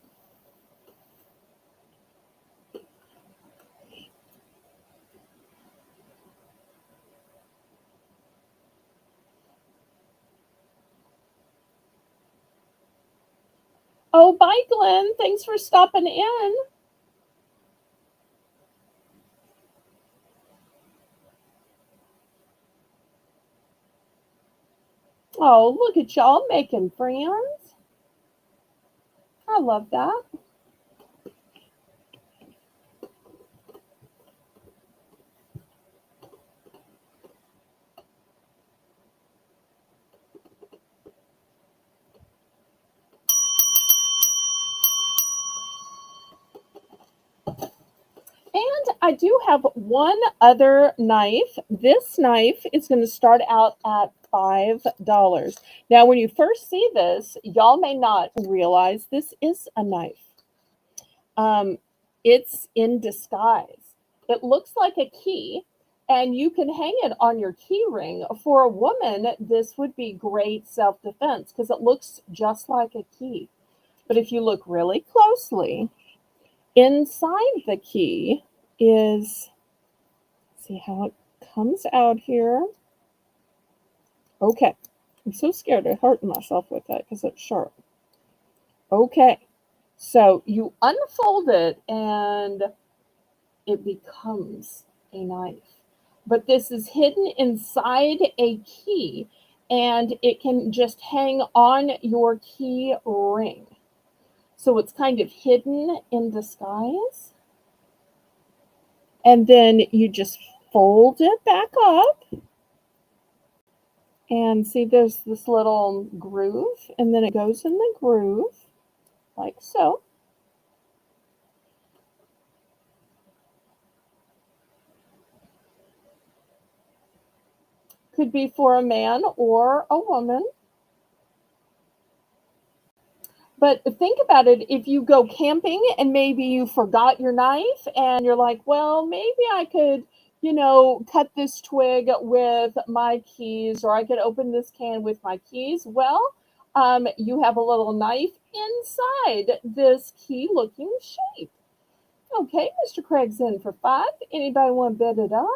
Oh, bye, Glenn. Thanks for stopping in. Oh, look at y'all making friends. I love that. And I do have one other knife. This knife is going to start out at $5. Now, when you first see this, y'all may not realize this is a knife. Um, it's in disguise. It looks like a key, and you can hang it on your key ring. For a woman, this would be great self defense because it looks just like a key. But if you look really closely, inside the key is, see how it comes out here. Okay, I'm so scared of hurting myself with that because it's sharp. Okay, so you unfold it and it becomes a knife. But this is hidden inside a key and it can just hang on your key ring. So it's kind of hidden in disguise. And then you just fold it back up. And see, there's this little groove, and then it goes in the groove like so. Could be for a man or a woman. But think about it, if you go camping and maybe you forgot your knife and you're like, well, maybe I could, cut this twig with my keys, or I could open this can with my keys. Well, you have a little knife inside this key looking shape. Okay, Mr. Craig's in for 5. Anybody want to bid it up?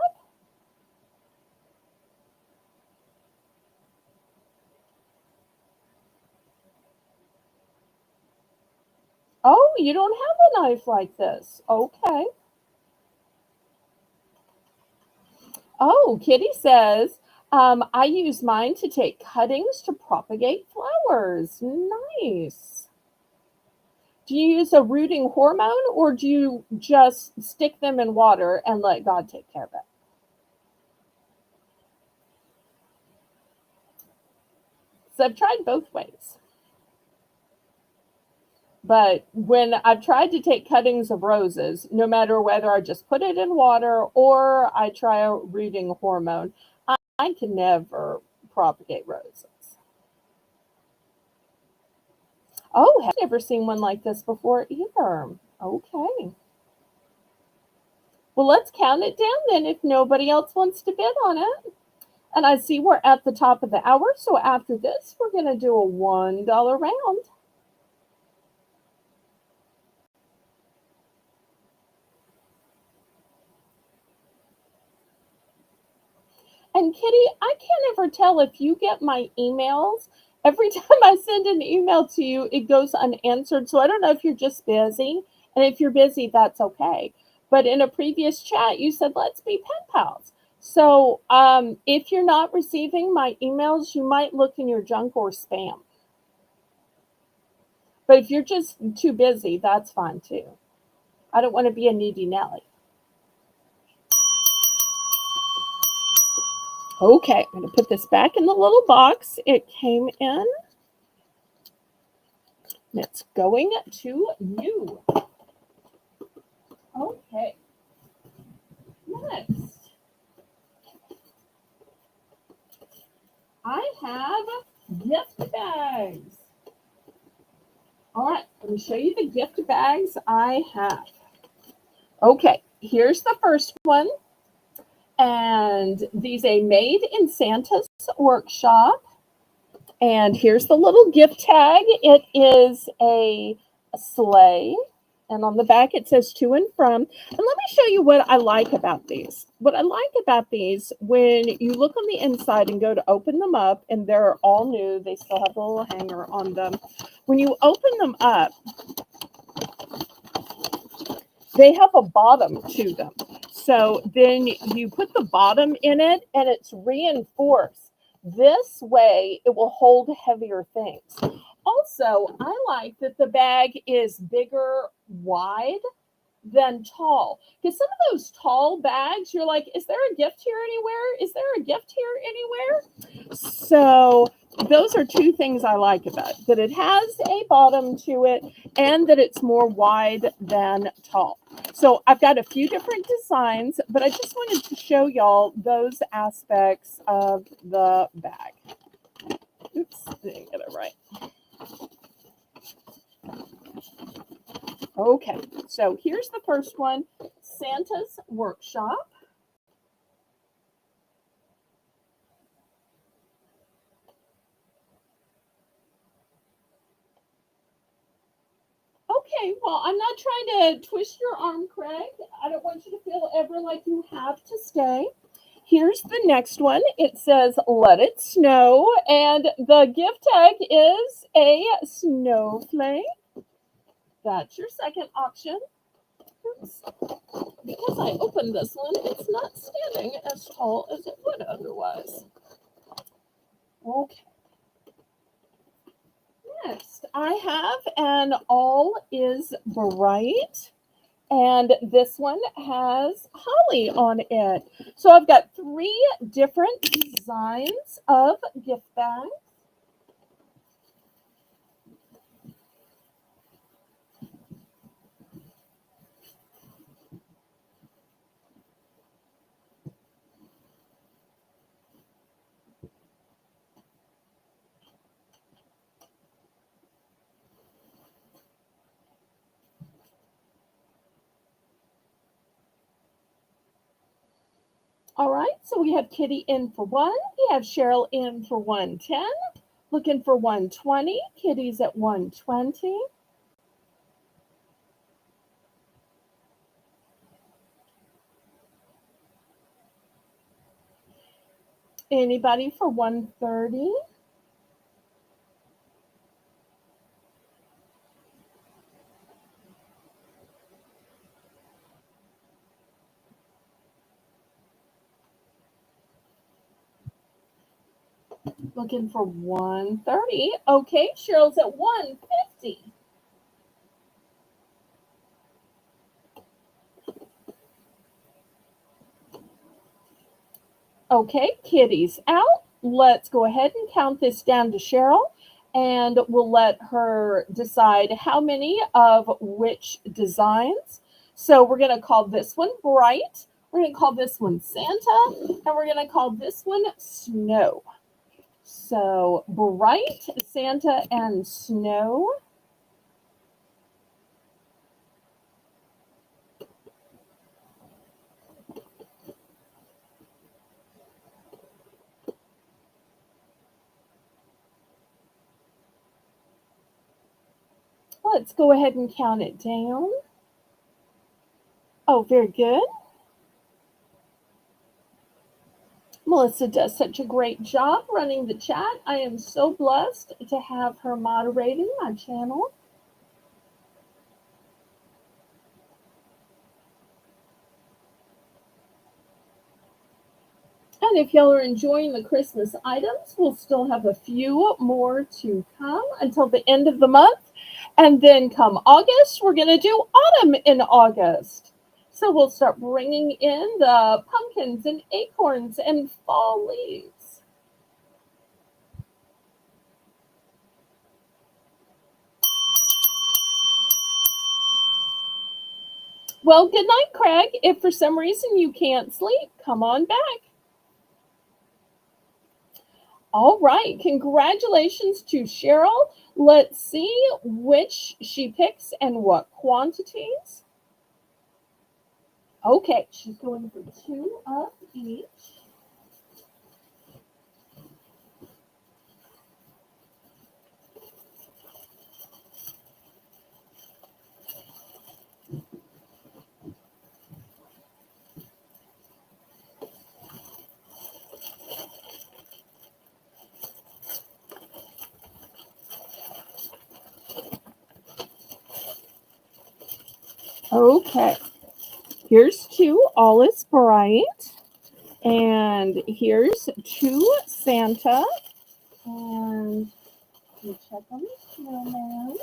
Oh, you don't have a knife like this. Okay. Oh, Kitty says, I use mine to take cuttings to propagate flowers. Nice. Do you use a rooting hormone or do you just stick them in water and let God take care of it? So I've tried both ways. But when I've tried to take cuttings of roses, no matter whether I just put it in water or I try a rooting hormone, I can never propagate roses. Oh, I've never seen one like this before either. Okay. Well, let's count it down then if nobody else wants to bid on it. And I see we're at the top of the hour, so after this, we're going to do a $1 round. And Kitty, I can't ever tell if you get my emails. Every time I send an email to you, it goes unanswered. So I don't know if you're just busy. And if you're busy, that's okay. But in a previous chat, you said, let's be pen pals. So if you're not receiving my emails, you might look in your junk or spam. But if you're just too busy, that's fine too. I don't want to be a needy Nelly. Okay, I'm going to put this back in the little box it came in. It's going to you. Okay. Next, I have gift bags. All right, let me show you the gift bags I have. Okay, here's the first one. And these are made in Santa's workshop. And here's the little gift tag. It is a sleigh, And on the back, it says to and from. And let me show you what I like about these. What I like about these, when you look on the inside and go to open them up, and they're all new, they still have a little hanger on them. When you open them up, they have a bottom to them. So then you put the bottom in it, and it's reinforced. This way, it will hold heavier things. Also, I like that the bag is bigger wide than tall. Because some of those tall bags, you're like, is there a gift here anywhere? Is there a gift here anywhere? So those are two things I like about it. That it has a bottom to it and that it's more wide than tall. So I've got a few different designs, but I just wanted to show y'all those aspects of the bag. Oops, didn't get it right. Okay, so here's the first one, Santa's Workshop. Okay, well, I'm not trying to twist your arm, Craig. I don't want you to feel ever like you have to stay. Here's the next one. It says, Let It Snow, and the gift tag is a snowflake. That's your second option. Oops. Because I opened this one, it's not standing as tall as it would otherwise. Okay. Next, I have an All Is Bright, and this one has holly on it. So I've got 3 different designs of gift bags. All right, so we have Kitty in for 1. We have Cheryl in for 110. Looking for 120. Kitty's at 120. Anybody for 130? Looking for 130. Okay, Cheryl's at 150. Okay, Kitty's out. Let's go ahead and count this down to Cheryl, and we'll let her decide how many of which designs. So we're going to call this one Bright. We're going to call this one Santa, and we're going to call this one Snow. So Bright, Santa, and Snow. Let's go ahead and count it down. Oh, very good. Melissa does such a great job running the chat. I am so blessed to have her moderating my channel. And if y'all are enjoying the Christmas items, we'll still have a few more to come until the end of the month. And then come August, we're going to do autumn in August. So we'll start bringing in the pumpkins and acorns and fall leaves. Well, good night, Craig. If for some reason you can't sleep, come on back. All right, congratulations to Cheryl. Let's see which she picks and what quantities. Okay, she's going for 2 of each. Okay, here's to All Is Bright. And here's to Santa. And we check on the snowman.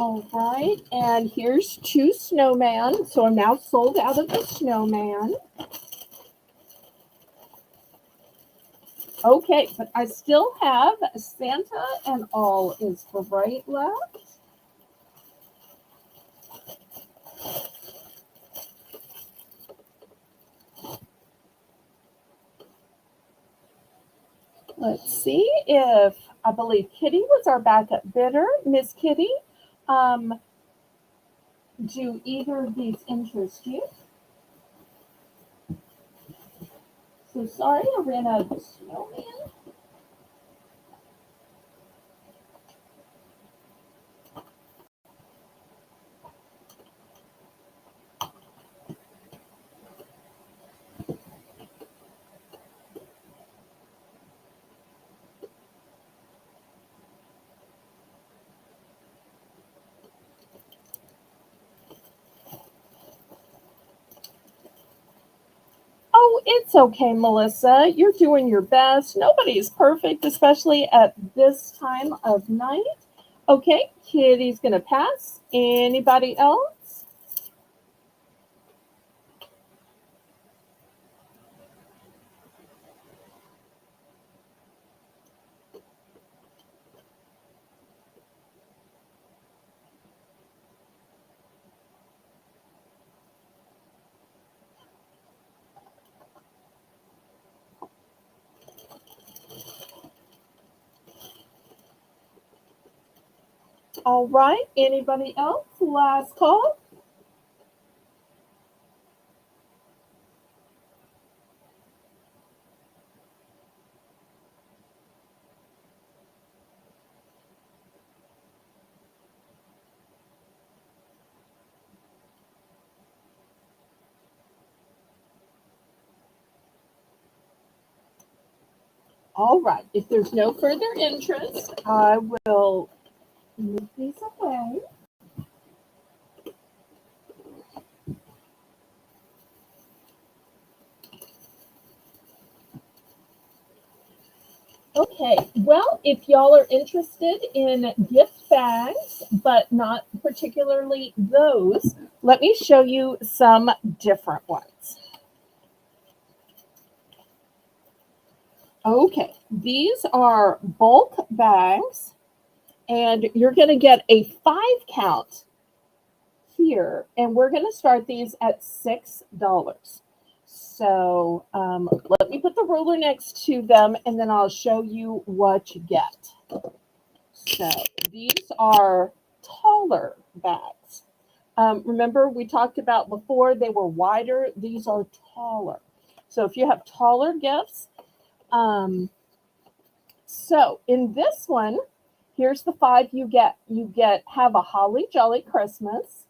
All right, and here's to snowman. So I'm now sold out of the snowman. Okay, but I still have Santa and All Is Bright left. Let's see if, I believe Kitty was our backup bidder. Miss Kitty, do either of these interest you? So sorry, I ran out of the snowman. Oh, it's okay, Melissa. You're doing your best. Nobody's perfect, especially at this time of night. Okay, Kitty's going to pass. Anybody else? All right, anybody else? Last call. All right, if there's no further interest, I will move these away. Okay, well, if y'all are interested in gift bags, but not particularly those, let me show you some different ones. Okay, these are bulk bags, and you're going to get a 5 count here, and we're going to start these at $6. So let me put the ruler next to them, and then I'll show you what you get. So these are taller bags. Remember, we talked about before they were wider. These are taller. So if you have taller gifts, so in this one, here's the 5 you get. You get have a holly jolly Christmas.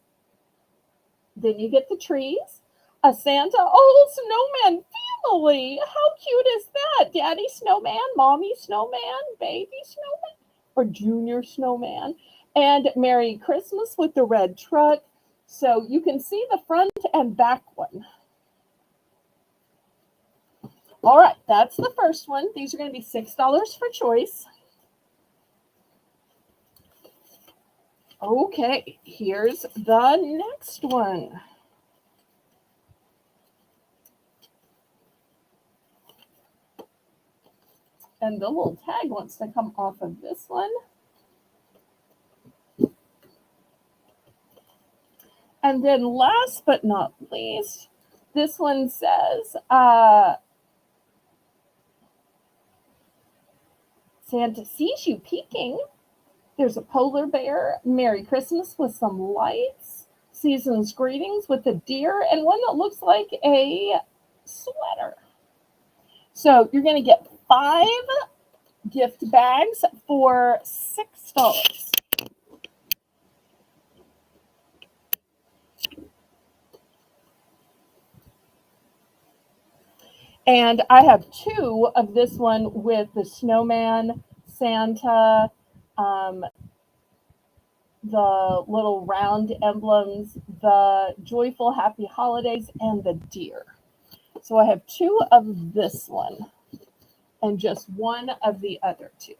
Then you get the trees, a Santa, oh, snowman family. How cute is that? Daddy snowman, mommy snowman, baby snowman, or junior snowman. And Merry Christmas with the red truck. So you can see the front and back one. All right, that's the first one. These are going to be $6 for choice. Okay, here's the next one. And the little tag wants to come off of this one. And then last but not least, this one says, Santa sees you peeking. There's a polar bear, Merry Christmas with some lights, season's greetings with a deer, and one that looks like a sweater. So you're going to get 5 gift bags for $6. And I have two of this one with the snowman, Santa, um, the little round emblems, the joyful happy holidays, and the deer. So I have two of this one and just one of the other two.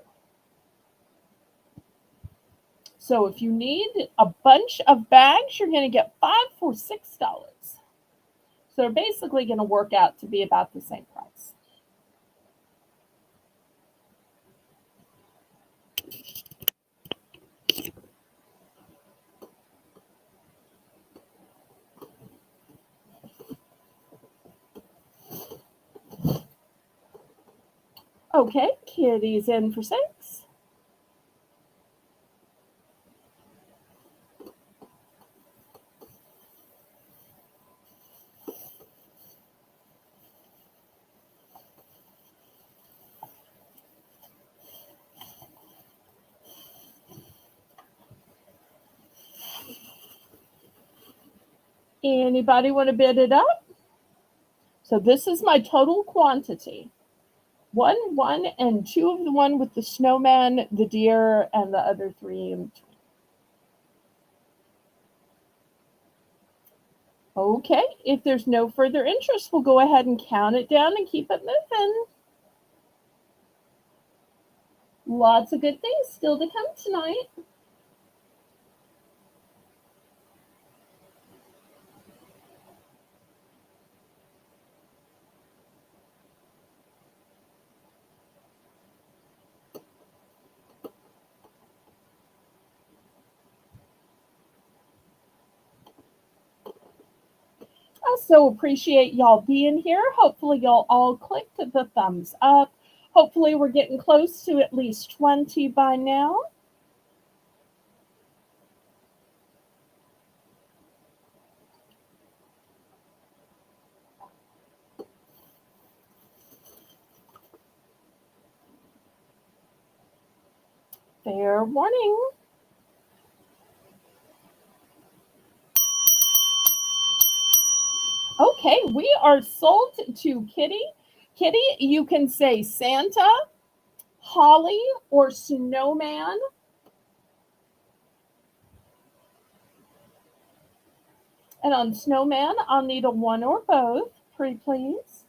So if you need a bunch of bags, you're going to get 5 for $6. So they're basically going to work out to be about the same price. Okay, kitty's in for 6. Anybody want to bid it up? So this is my total quantity. 1, and 2 of the one with the snowman, the deer, and the other 3 in between. Okay, if there's no further interest, we'll go ahead and count it down and keep it moving. Lots of good things still to come tonight. I so appreciate y'all being here. Hopefully, y'all all clicked the thumbs up. Hopefully, we're getting close to at least 20 by now. Fair warning. Okay, we are sold to Kitty. Kitty, you can say Santa, Holly, or Snowman. And on Snowman, I'll need a 1 or both. Pretty please.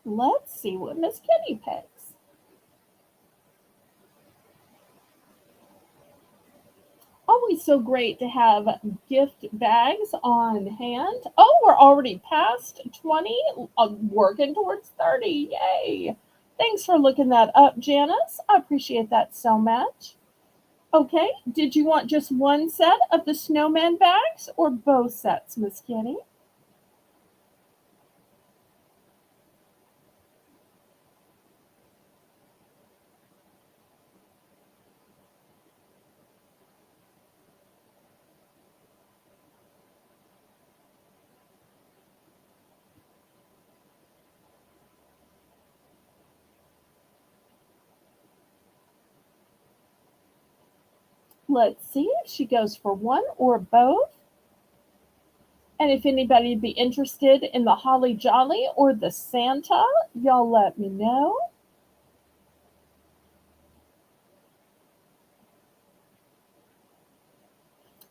Let's see what Miss Kitty picks. Always so great to have gift bags on hand. Oh, we're already past 20, working towards 30. Yay. Thanks for looking that up, Janice. I appreciate that so much. Okay, did you want just one set of the snowman bags or both sets, Miss Kitty? Let's see if she goes for one or both. And if anybody would be interested in the Holly Jolly or the Santa, y'all let me know.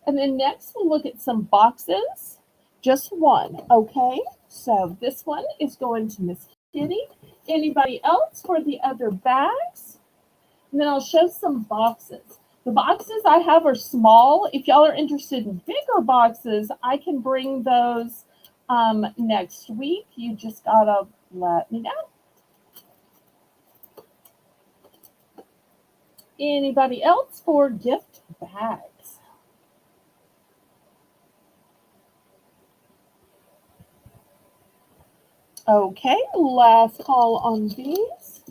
And then next we'll look at some boxes. Just one, okay? So this one is going to Miss Kitty. Anybody else for the other bags? And then I'll show some boxes. The boxes I have are small. If y'all are interested in bigger boxes, I can bring those next week. You just gotta let me know. Anybody else for gift bags? Okay, last call on these.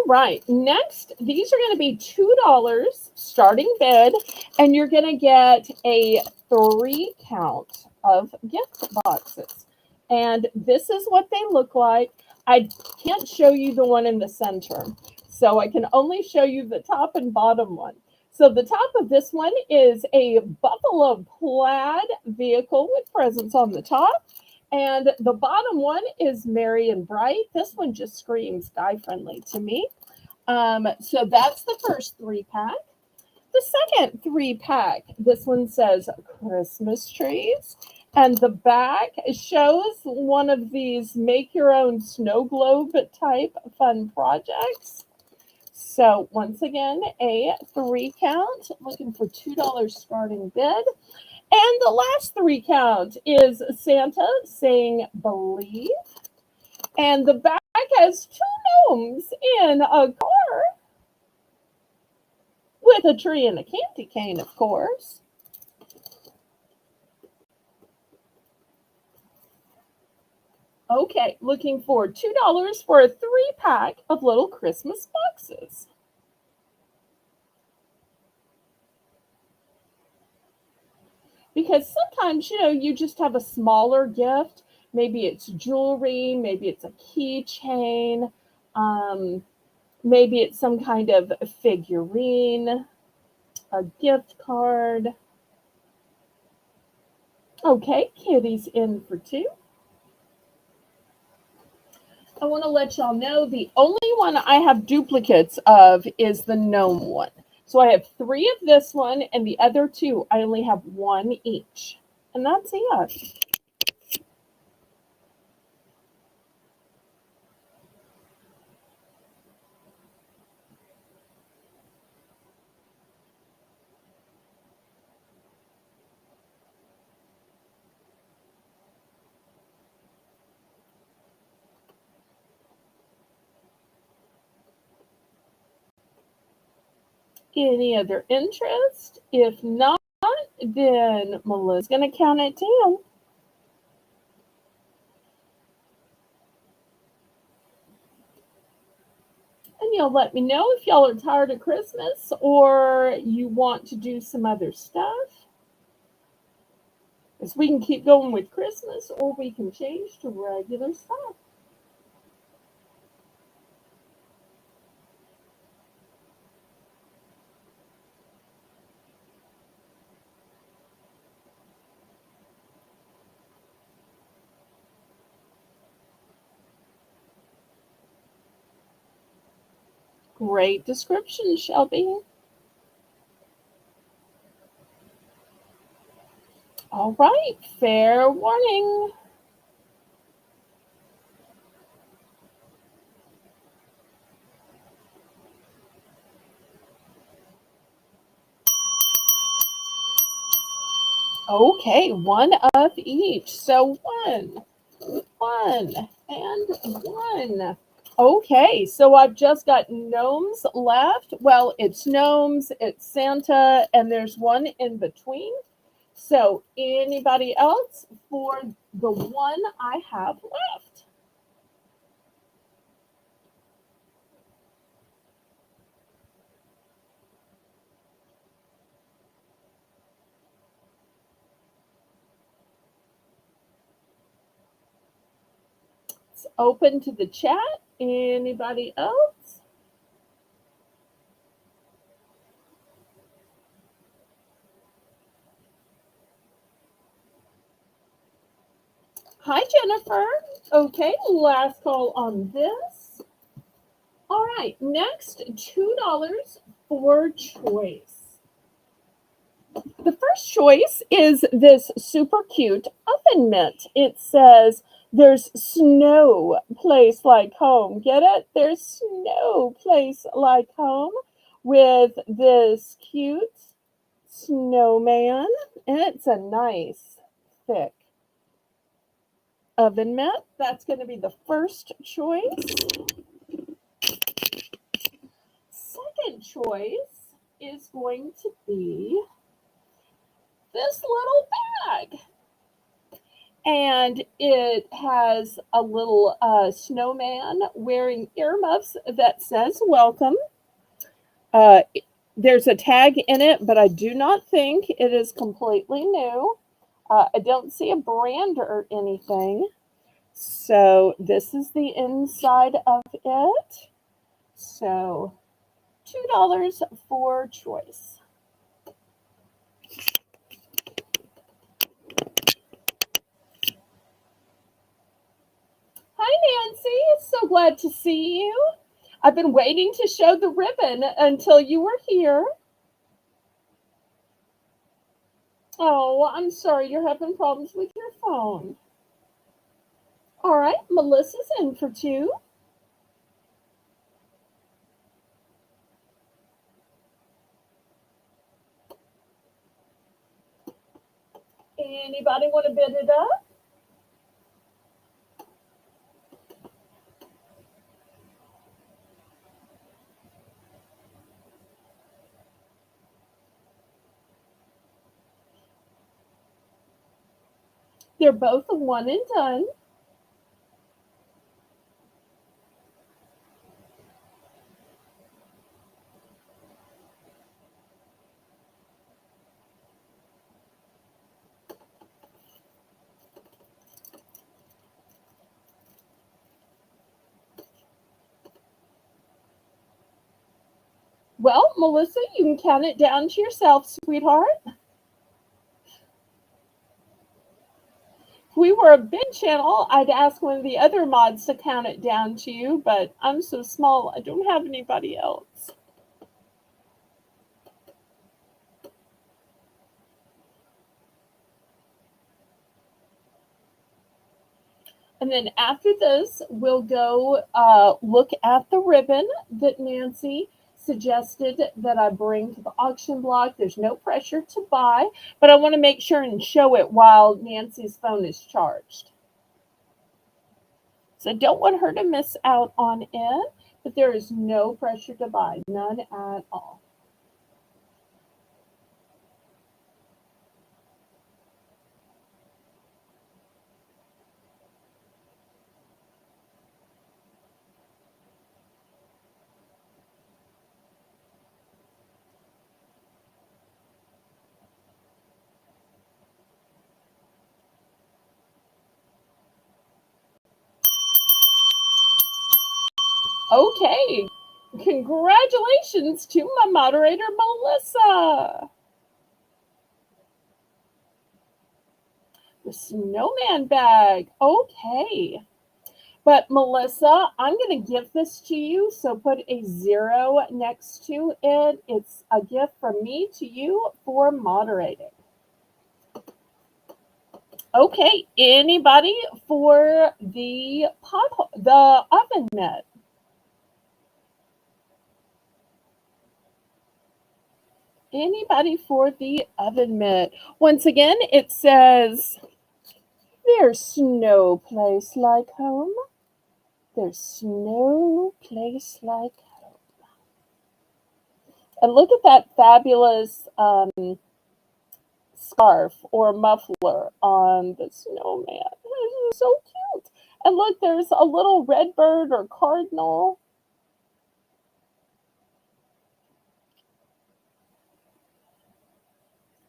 right, next, these are going to be $2 starting bid, and you're going to get a 3 count of gift boxes. And this is what they look like. I can't show you the one in the center, so I can only show you the top and bottom one. So the top of this one is a buffalo plaid vehicle with presents on the top. And the bottom one is merry and bright. This one just screams guy friendly to me. So that's the first 3-pack. The second 3-pack, this one says Christmas trees. And the back shows one of these make your own snow globe type fun projects. So once again, a 3 count, looking for $2 starting bid. And the last 3 count is Santa saying believe. And the back has 2 gnomes in a car with a tree and a candy cane, of course. Okay, looking for $2 for a 3-pack of little Christmas boxes. Because sometimes, you just have a smaller gift. Maybe it's jewelry, maybe it's a keychain, maybe it's some kind of figurine, a gift card. Okay, Kitty's in for 2. I want to let y'all know the only one I have duplicates of is the gnome one. So I have 3 of this one, and the other 2, I only have 1 each. And that's it. Any other interest? If not, then Melissa's going to count it down. And you'll let me know if y'all are tired of Christmas or you want to do some other stuff. Because we can keep going with Christmas or we can change to regular stuff. Great description, Shelby. All right, fair warning. Okay, 1 of each. So 1, 1, and 1. Okay, so I've just got gnomes left. Well, it's gnomes, it's Santa, and there's one in between. So anybody else for the one I have left? It's open to the chat. Anybody else? Hi, Jennifer. Okay, last call on this. All right, next, $2 for choice. The first choice is this super cute oven mitt. It says, there's snow place like home. Get it? There's snow place like home with this cute snowman. And it's a nice, thick oven mitt. That's going to be the first choice. Second choice is going to be this little bag. And it has a little snowman wearing earmuffs that says welcome. Uh, there's a tag in it, but I do not think it is completely new. I don't see a brand or anything. So this is the inside of it. So $2 for choice. Hi, Nancy. So glad to see you. I've been waiting to show the ribbon until you were here. Oh, I'm sorry you're having problems with your phone. All right, Melissa's in for two. Anybody want to bid it up? They're both a one and done. Well, Melissa, you can count it down to yourself, sweetheart. If we were a big channel, I'd ask one of the other mods to count it down to you, but I'm so small, I don't have anybody else. And then after this, we'll go look at the ribbon that Nancy suggested that I bring to the auction block. There's no pressure to buy, but I want to make sure and show it while Nancy's phone is charged. So I don't want her to miss out on it, but there is no pressure to buy, none at all. Okay, congratulations to my moderator, Melissa. The snowman bag. Okay. But Melissa, I'm going to give this to you. So put a 0 next to it. It's a gift from me to you for moderating. Okay. Anybody for the oven mitt? Anybody for the oven mitt? Once again, it says, "There's no place like home. There's no place like home." And look at that fabulous scarf or muffler on the snowman. This is so cute. And look, there's a little red bird or cardinal.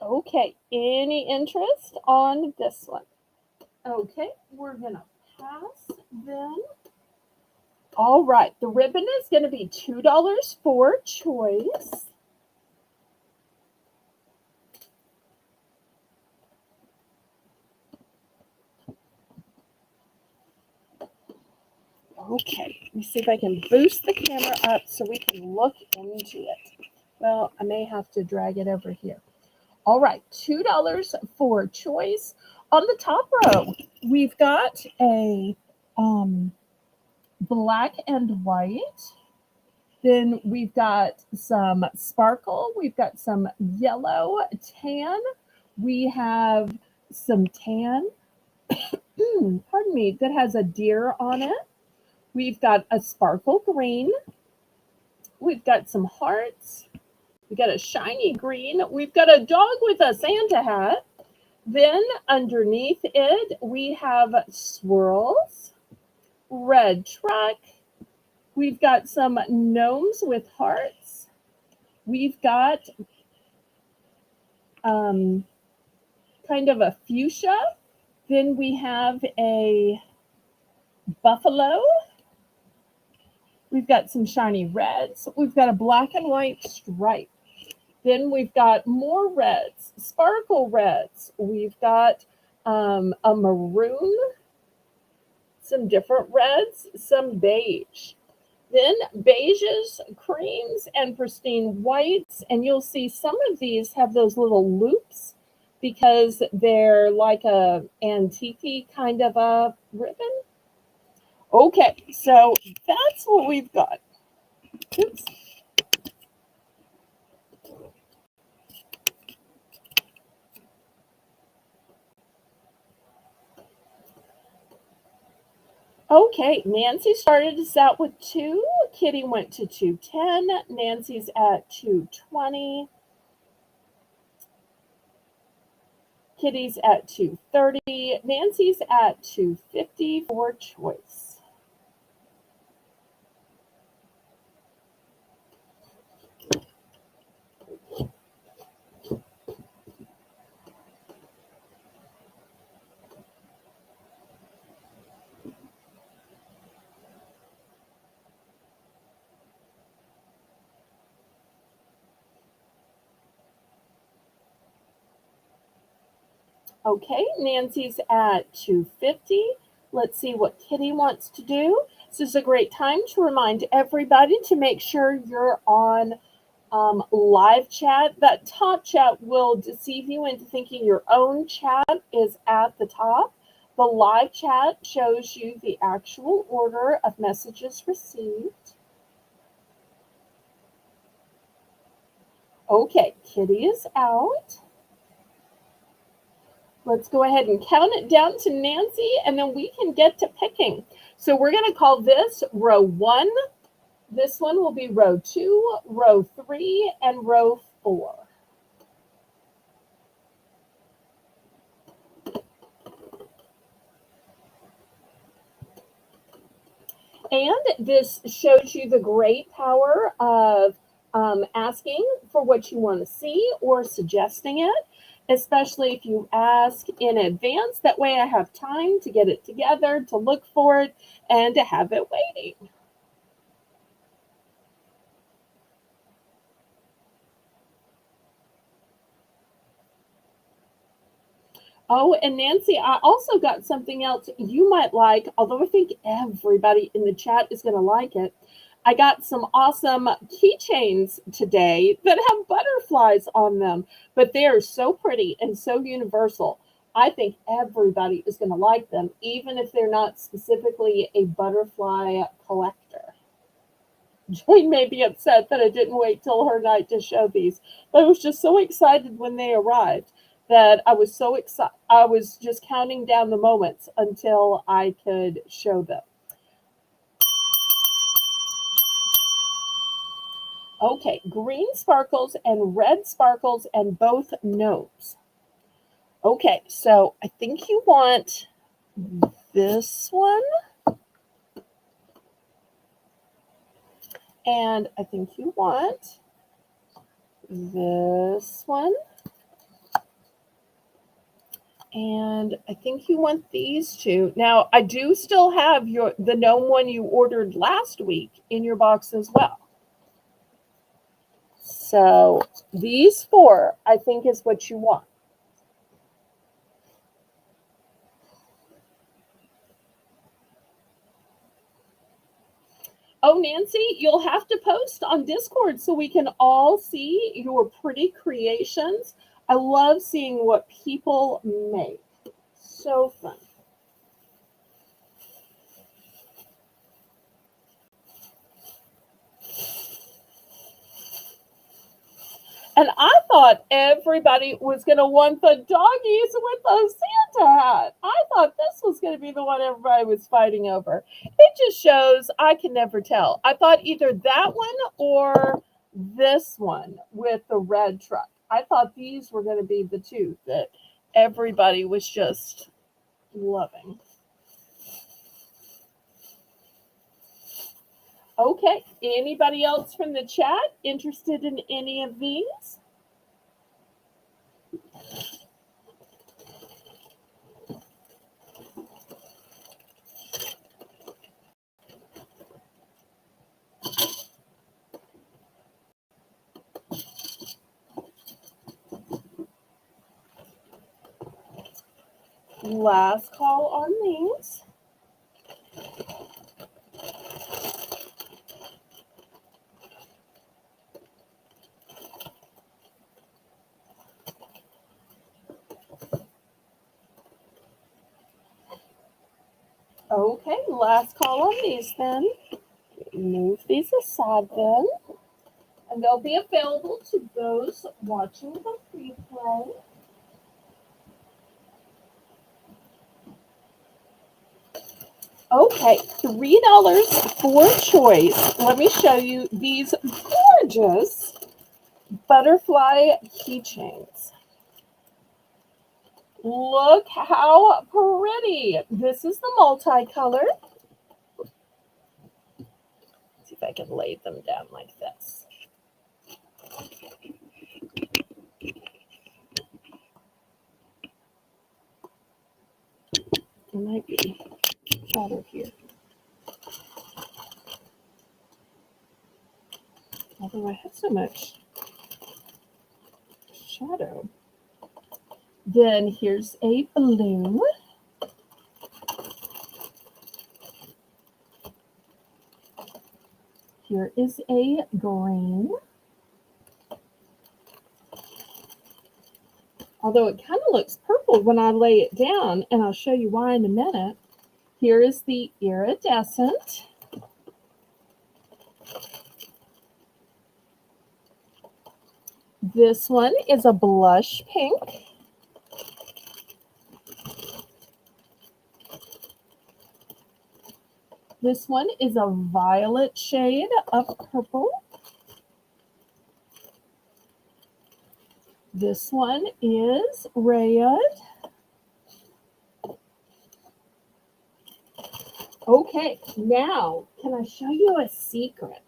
Okay, any interest on this one? Okay, we're gonna pass then. All right, the ribbon is gonna be $2 for choice. Okay, let me see if I can boost the camera up so we can look into it. Well, I may have to drag it over here. All right, $2 for choice. On the top row, we've got a black and white. Then we've got some sparkle. We've got some yellow tan. We have some tan, pardon me, that has a deer on it. We've got a sparkle green. We've got some hearts. We've got a shiny green. We've got a dog with a Santa hat. Then underneath it, we have swirls, retract. We've got some gnomes with hearts. We've got kind of a fuchsia. Then we have a buffalo. We've got some shiny reds. We've got a black and white stripe. Then we've got more reds, sparkle reds. We've got a maroon, some different reds, some beige. Then beiges, creams, and pristine whites. And you'll see some of these have those little loops because they're like a antique kind of a ribbon. Okay, so that's what we've got. Oops. Okay, Nancy started us out with 2. Kitty went to 210. Nancy's at 220. Kitty's at 230. Nancy's at 250 for choice. Okay, Nancy's at 250. Let's see what Kitty wants to do. This is a great time to remind everybody to make sure you're on live chat. That top chat will deceive you into thinking your own chat is at the top. The live chat shows you the actual order of messages received. Okay, Kitty is out. Let's go ahead and count it down to Nancy, and then we can get to picking. So we're going to call this row 1. This one will be row 2, row 3, and row 4. And this shows you the great power of asking for what you want to see or suggesting it, especially if you ask in advance. That way I have time to get it together, to look for it, and to have it waiting. Oh, and Nancy, I also got something else you might like, although I think everybody in the chat is going to like it. I got some awesome keychains today that have butterflies on them, but they are so pretty and so universal. I think everybody is going to like them, even if they're not specifically a butterfly collector. Joy may be upset that I didn't wait till her night to show these, but I was just so excited when they arrived that I was so excited. I was just counting down the moments until I could show them. Okay, green sparkles and red sparkles and both gnomes. Okay, so I think you want this one. And I think you want this one. And I think you want these 2. Now, I do still have the gnome one you ordered last week in your box as well. So these 4, I think, is what you want. Oh, Nancy, you'll have to post on Discord so we can all see your pretty creations. I love seeing what people make. So fun. And I thought everybody was going to want the doggies with the Santa hat. I thought this was going to be the one everybody was fighting over. It just shows I can never tell. I thought either that one or this one with the red truck. I thought these were going to be the 2 that everybody was just loving. Okay, anybody else from the chat interested in any of these? Last call on these. Okay, last call on these then. Move these aside then. And they'll be available to those watching the replay. Okay, $3 for choice. Let me show you these gorgeous butterfly keychains. Look how pretty. This is the multicolor. See if I can lay them down like this. It might be better here. Although I have so much shadow. Then here's a blue. Here is a green. Although it kind of looks purple when I lay it down, and I'll show you why in a minute. Here is the iridescent. This one is a blush pink. This one is a violet shade of purple. This one is red. Okay, now can I show you a secret?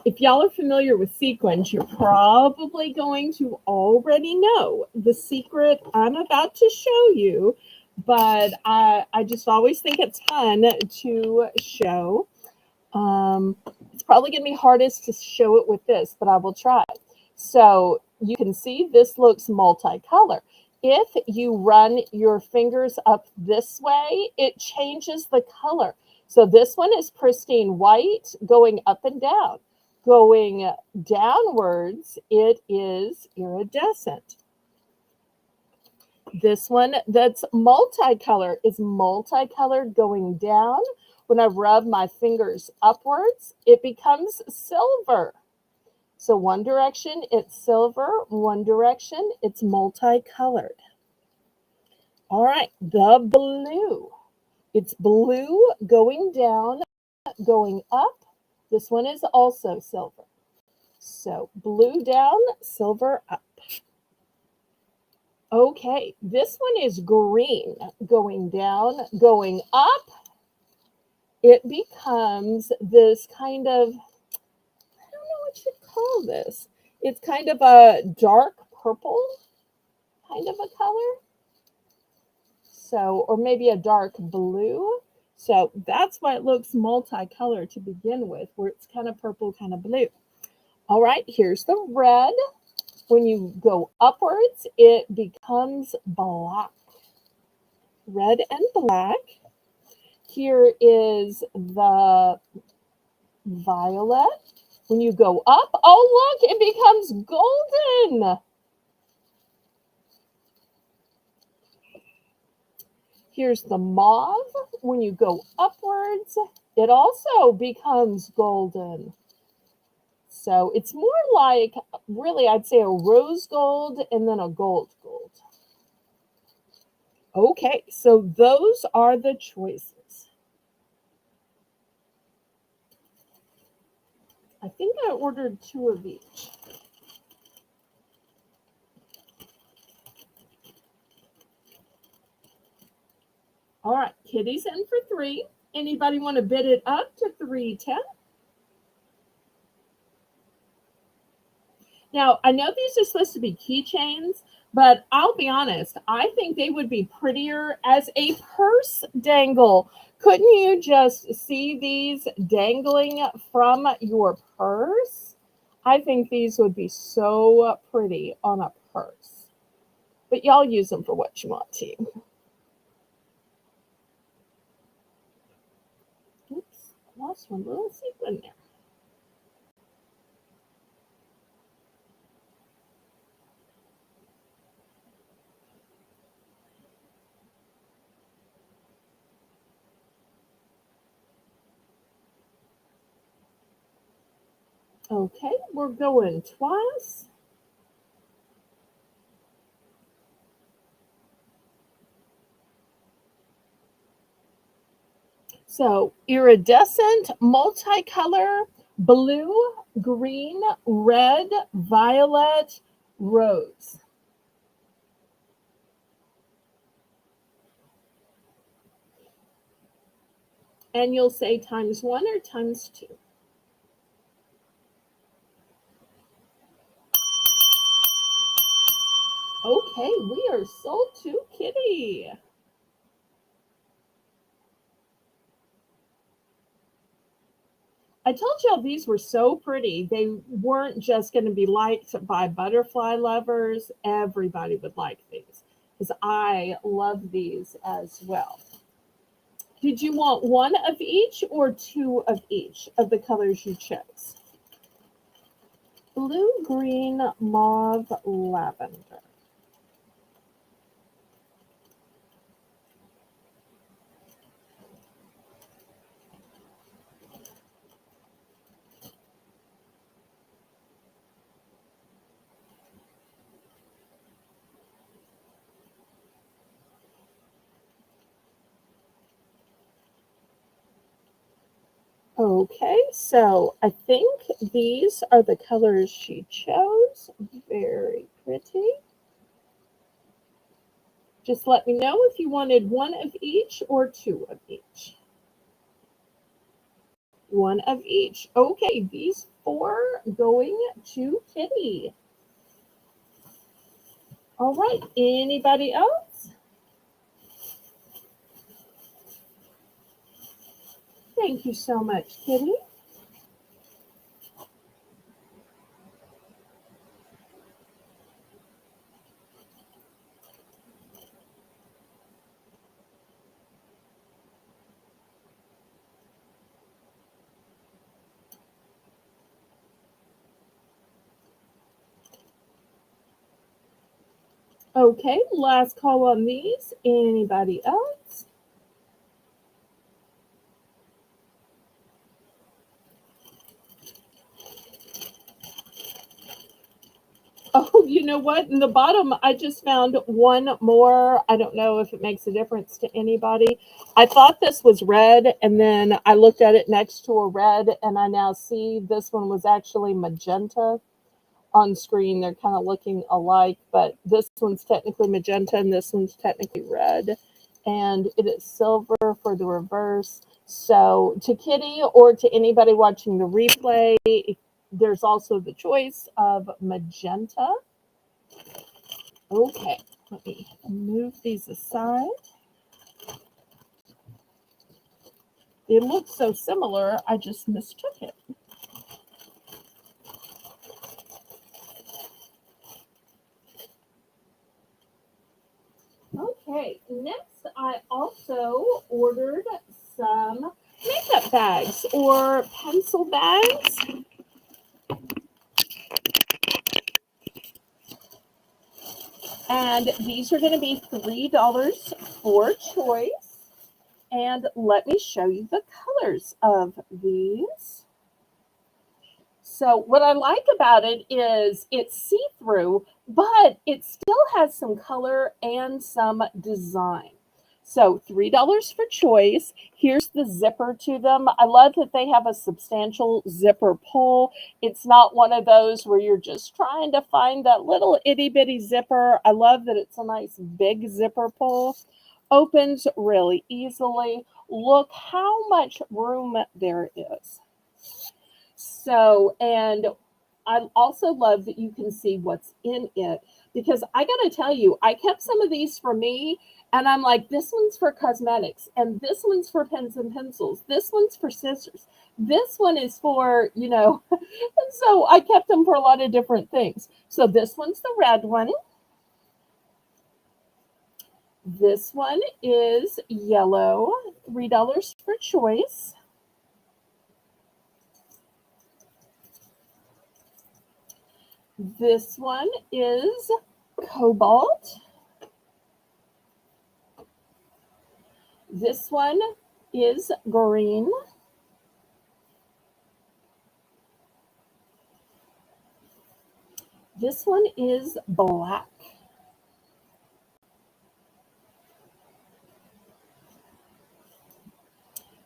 If y'all are familiar with sequins, you're probably going to already know the secret I'm about to show you, but I just always think it's fun to show. It's probably going to be hardest to show it with this, but I will try. So you can see this looks multicolor. If you run your fingers up this way, it changes the color. So this one is pristine white going up and down. Going downwards, it is iridescent. This one that's multicolor is multicolored going down. When I rub my fingers upwards, it becomes silver. So one direction, it's silver. One direction, it's multicolored. All right, the blue. It's blue going down, going up. This one is also silver. So blue down, silver up. Okay, this one is green going down, going up. It becomes this kind of, I don't know what you'd call this. It's kind of a dark purple kind of a color. So, or maybe a dark blue. So that's why it looks multicolored to begin with, where it's kind of purple, kind of blue. All right, here's the red. When you go upwards, it becomes black. Red and black. Here is the violet. When you go up, oh look, it becomes golden. Here's the mauve. When you go upwards, it also becomes golden. So it's more like, really, I'd say a rose gold and then a gold. Okay, so those are the choices. I think I ordered 2 of each. All right, Kitty's in for 3. Anybody want to bid it up to 310? Now, I know these are supposed to be keychains, but I'll be honest, I think they would be prettier as a purse dangle. Couldn't you just see these dangling from your purse? I think these would be so pretty on a purse. But y'all use them for what you want to. Oops, lost one little sequin there. Okay, we're going twice. So iridescent, multicolor, blue, green, red, violet, rose. And you'll say times 1 or times 2. Okay, we are sold to Kitty. I told y'all these were so pretty. They weren't just going to be liked by butterfly lovers. Everybody would like these because I love these as well. Did you want 1 of each or 2 of each of the colors you chose? Blue, green, mauve, lavender. Okay, so I think these are the colors she chose. Very pretty. Just let me know if you wanted 1 of each or 2 of each. 1 of each. Okay, these 4 going to Kitty. All right, anybody else? Thank you so much, Kitty. Okay, last call on these. Anybody else? Oh, you know what? In the bottom, I just found 1 more. I don't know if it makes a difference to anybody. I thought this was red, and then I looked at it next to a red, and I now see this one was actually magenta on screen. They're kind of looking alike, but this one's technically magenta, and this one's technically red. And it is silver for the reverse. So to Kitty or to anybody watching the replay, there's also the choice of magenta. Okay, let me move these aside. It looks so similar, I just mistook it. Okay, next I also ordered some makeup bags or pencil bags. And these are going to be $3 for choice. And let me show you the colors of these. So what I like about it is it's see-through, but it still has some color and some design. So $3 for choice. Here's the zipper to them. I love that they have a substantial zipper pull. It's not one of those where you're just trying to find that little itty bitty zipper. I love that it's a nice big zipper pull. Opens really easily. Look how much room there is. So, and I also love that you can see what's in it because I got to tell you, I kept some of these for me and I'm like, this one's for cosmetics and this one's for pens and pencils. This one's for scissors. This one is for, and so I kept them for a lot of different things. So this one's the red one. This one is yellow, $3 for choice. This one is cobalt. This one is green. This one is black.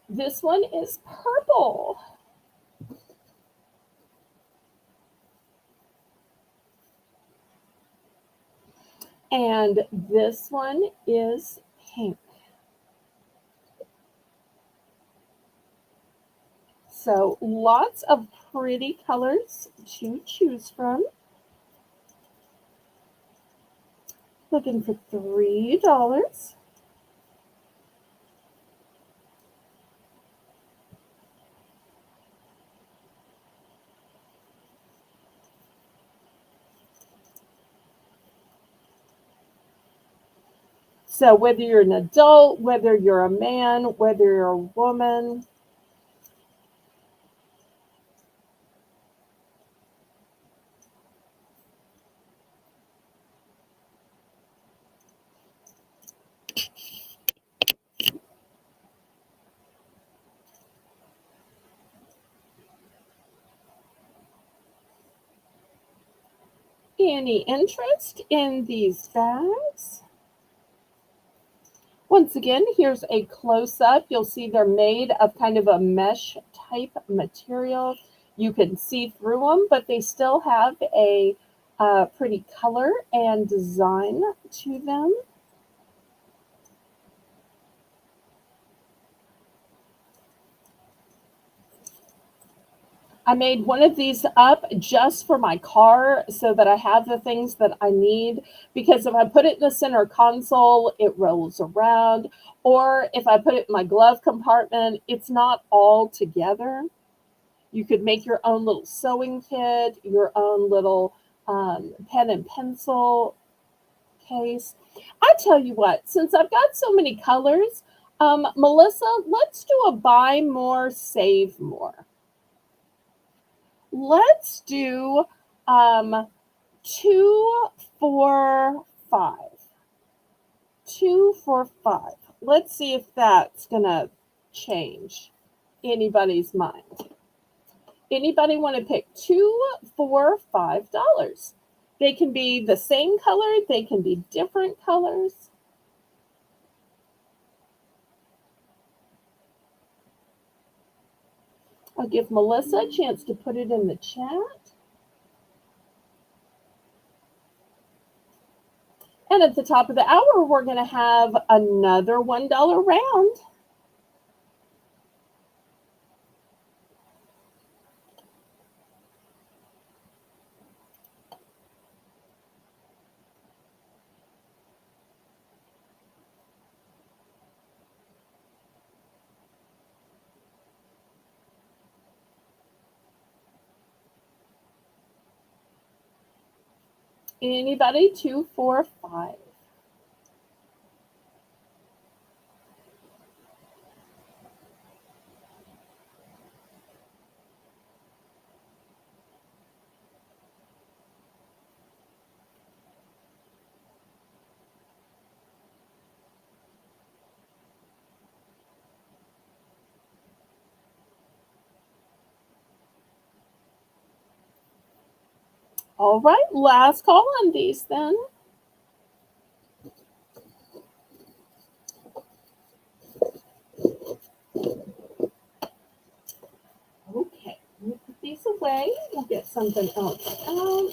This one is purple. And this one is pink. So lots of pretty colors to choose from. Looking for $3. So whether you're an adult, whether you're a man, whether you're a woman, any interest in these bags? Once again, here's a close-up. You'll see they're made of kind of a mesh type material. You can see through them, but they still have a pretty color and design to them. I made one of these up just for my car so that I have the things that I need, because if I put it in the center console, it rolls around, or if I put it in my glove compartment, it's not all together. You could make your own little sewing kit, your own little pen and pencil case. I tell you what, since I've got so many colors, Melissa, let's do a buy more, save more. Let's do 2 for $5. 2 for $5. Let's see if that's gonna change anybody's mind. Anybody want to pick 2 for $5? They can be the same color, they can be different colors. I'll give Melissa a chance to put it in the chat. And at the top of the hour, we're going to have another $1 round. Anybody? 2 for $5. All right, last call on these then. Okay, let me put these away. We'll get something else out.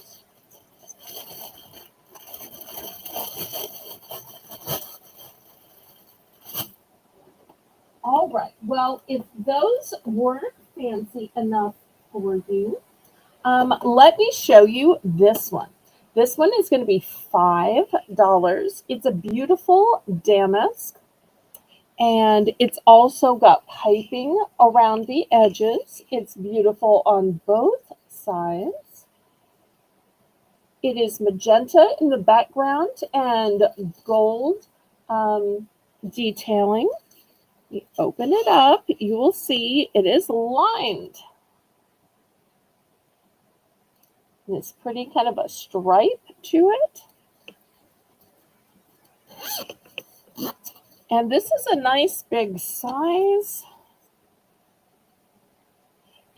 Well, if those weren't fancy enough for you, let me show you this one. This one is going to be $5. It's a beautiful damask, and it's also got piping around the edges. It's beautiful on both sides. It is magenta in the background and gold detailing. You open it up, you will see it is lined. And it's pretty kind of a stripe to it. And this is a nice big size.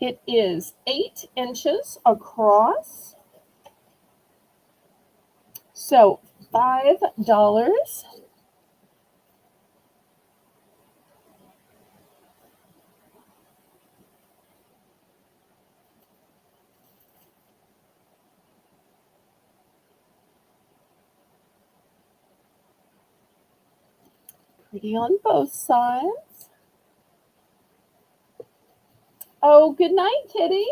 It is 8 inches across. So $5. Pretty on both sides. Oh, good night, kitty.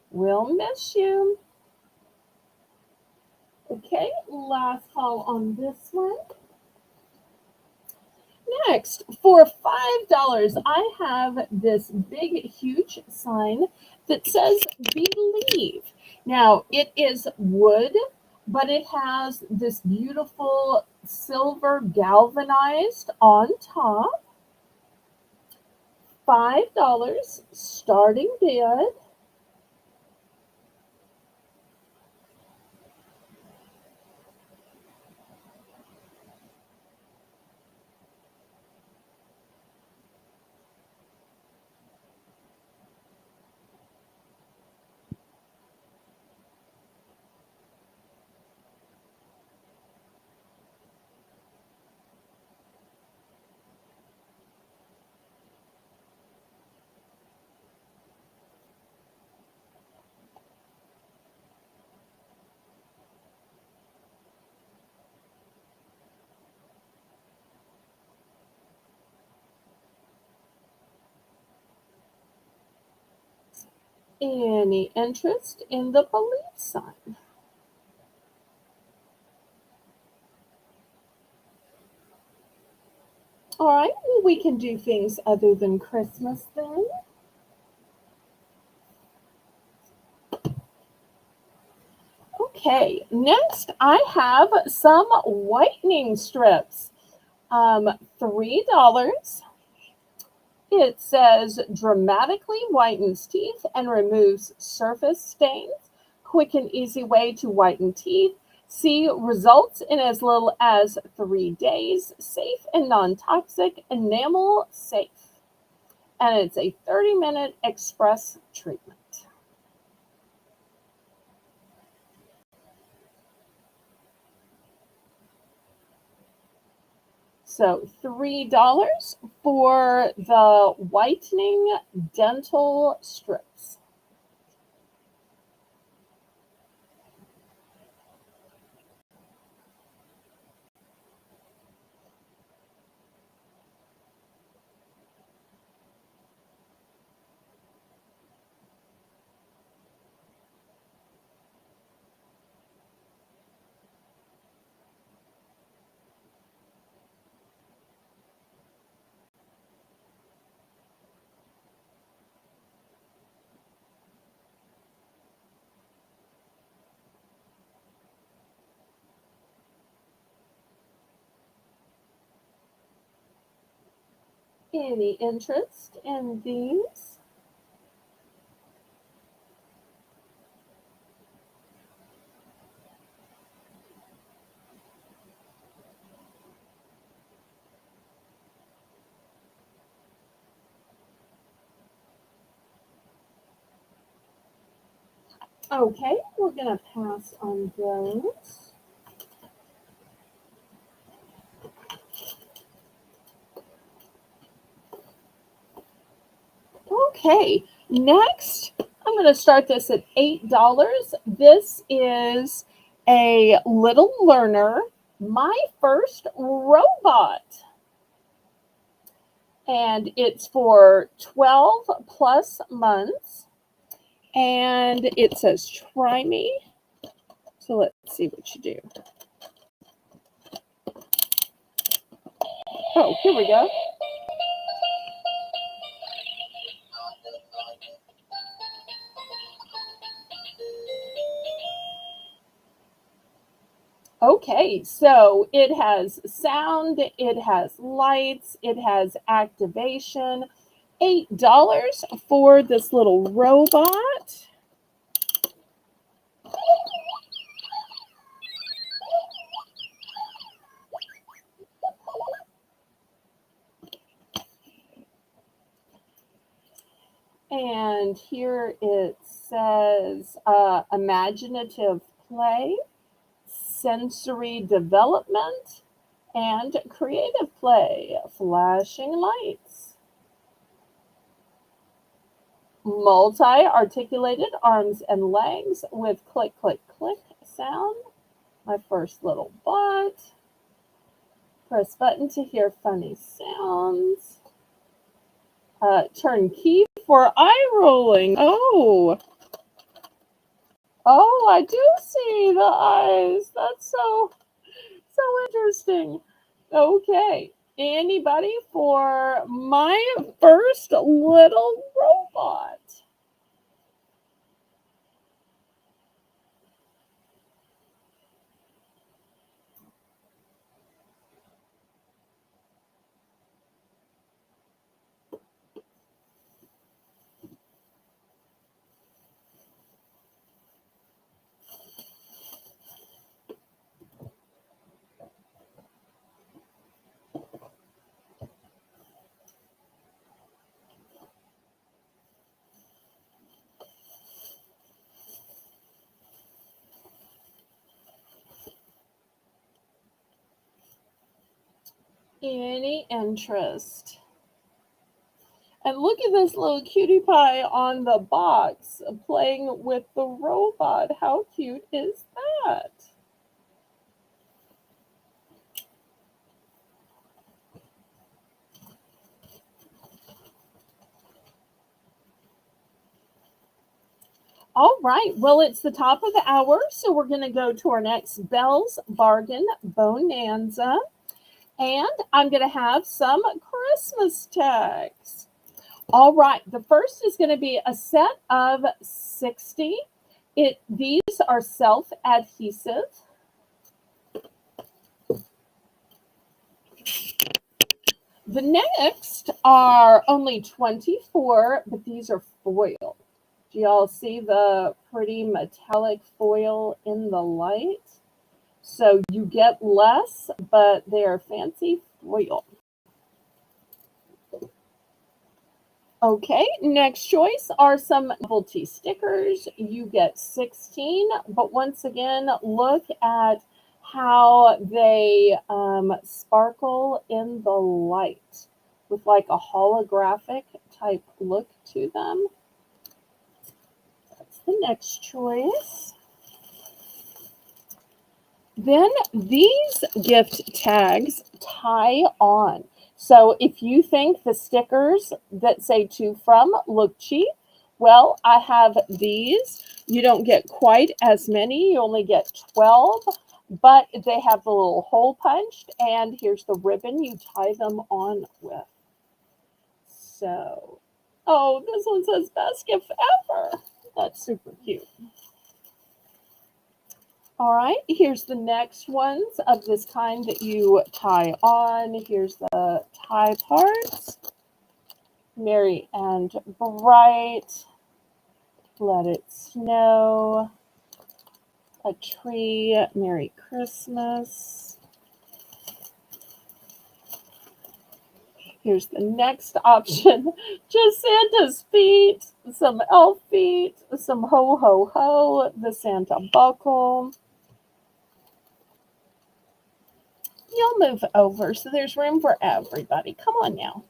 We'll miss you. Okay, last call on this one. Next, for $5, I have this big, huge sign that says Believe. Now, it is wood, but it has this beautiful silver galvanized on top. $5 starting bid. Any interest in the Believe sign? All right, well, we can do things other than Christmas then. Okay, next I have some whitening strips. $3. It says dramatically whitens teeth and removes surface stains. Quick and easy way to whiten teeth. See results in as little as 3 days. Safe and non-toxic, enamel safe. And it's a 30-minute express treatment. So $3 for the whitening dental strips. Any interest in these? Okay, we're going to pass on those. Okay, next, I'm going to start this at $8. This is a little learner, my first robot. and it's for 12 plus months. And it says, try me. So let's see what you do. Oh, here we go. Okay, so it has sound, it has lights, it has activation. $8 for this little robot. And here it says imaginative play, sensory development, and creative play, flashing lights, multi-articulated arms and legs with click, click, click sound. My first little bot. Press button to hear funny sounds. Turn key for eye rolling. Oh, I do see the eyes. That's so interesting. Okay. Anybody for my first little robot? Any interest? And look at this little cutie pie on the box playing with the robot. How cute is that? All right, well, it's the top of the hour, so we're going to go to our next Belle's Bargain Bonanza. And I'm going to have some Christmas tags. All right, the first is going to be a set of 60. These are self-adhesive. The next are only 24, but these are foil. Do y'all see the pretty metallic foil in the light? So you get less, but they're fancy foil. Okay, next choice are some novelty stickers. You get 16, but once again, look at how they sparkle in the light with like a holographic type look to them. That's the next choice. Then these gift tags tie on. So if you think the stickers that say to from look cheap, well, I have these. You don't get quite as many. You only get 12, but they have the little hole punched, and here's the ribbon you tie them on with. So, oh, this one says best gift ever. That's super cute. All right, here's the next ones of this kind that you tie on. Here's the tie parts. Merry and bright. Let it snow. A tree. Merry Christmas. Here's the next option. Just Santa's feet, some elf feet, some ho ho ho, the Santa buckle. You'll move over so there's room for everybody. Come on now.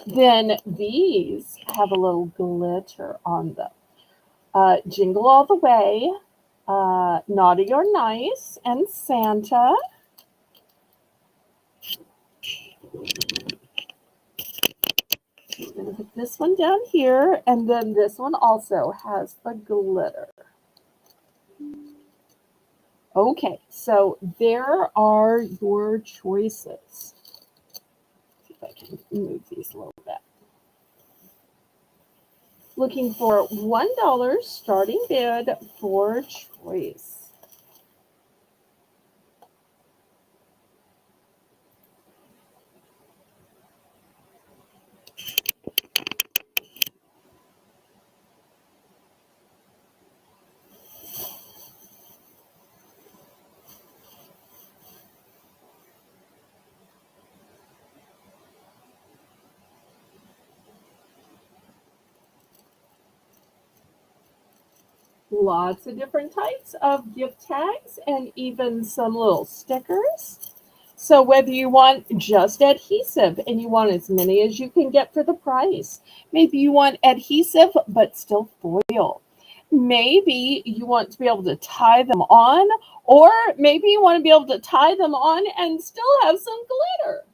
Then these have a little glitter on them. Jingle All the Way, Naughty or Nice, and Santa. I'm going to put this one down here, and then this one also has the glitter. Okay, so there are your choices. See if I can move these a little bit. Looking for $1 starting bid for choice. Lots of different types of gift tags and even some little stickers. So whether you want just adhesive and you want as many as you can get for the price, maybe you want adhesive but still foil. Maybe you want to be able to tie them on, or maybe you want to be able to tie them on and still have some glitter.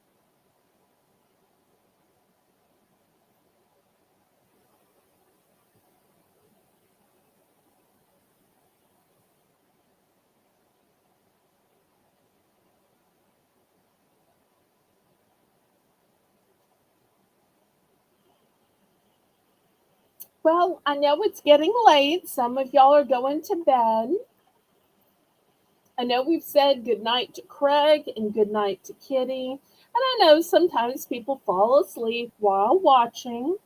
Well, I know it's getting late. Some of y'all are going to bed. I know we've said goodnight to Craig and goodnight to Kitty. And I know sometimes people fall asleep while watching,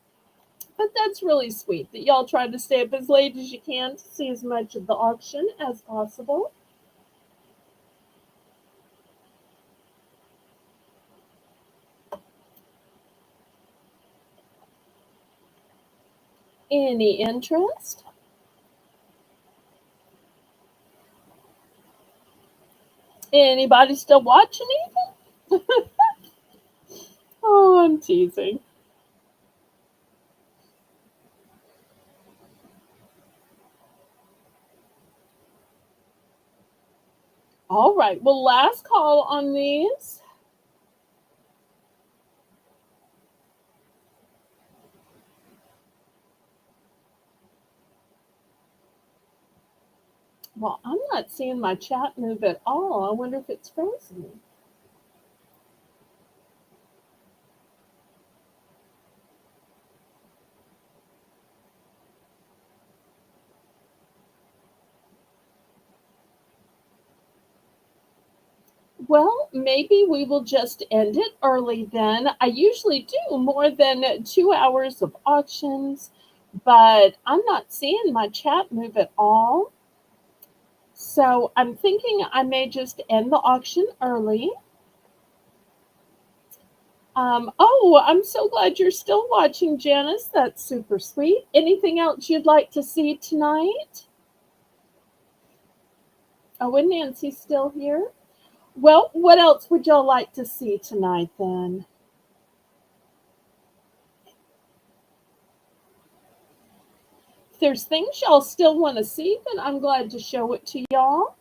but that's really sweet that y'all try to stay up as late as you can to see as much of the auction as possible. Any interest? Anybody still watching even? Oh, I'm teasing. All right. Well, last call on these. Well, I'm not seeing my chat move at all. I wonder if it's frozen. Well, maybe we will just end it early then. I usually do more than 2 hours of auctions, but I'm not seeing my chat move at all. So I'm thinking I may just end the auction early. Oh, I'm so glad you're still watching, Janice. That's super sweet. Anything else you'd like to see tonight? Oh, and Nancy's still here. Well, what else would y'all like to see tonight then? If there's things y'all still want to see, then I'm glad to show it to y'all.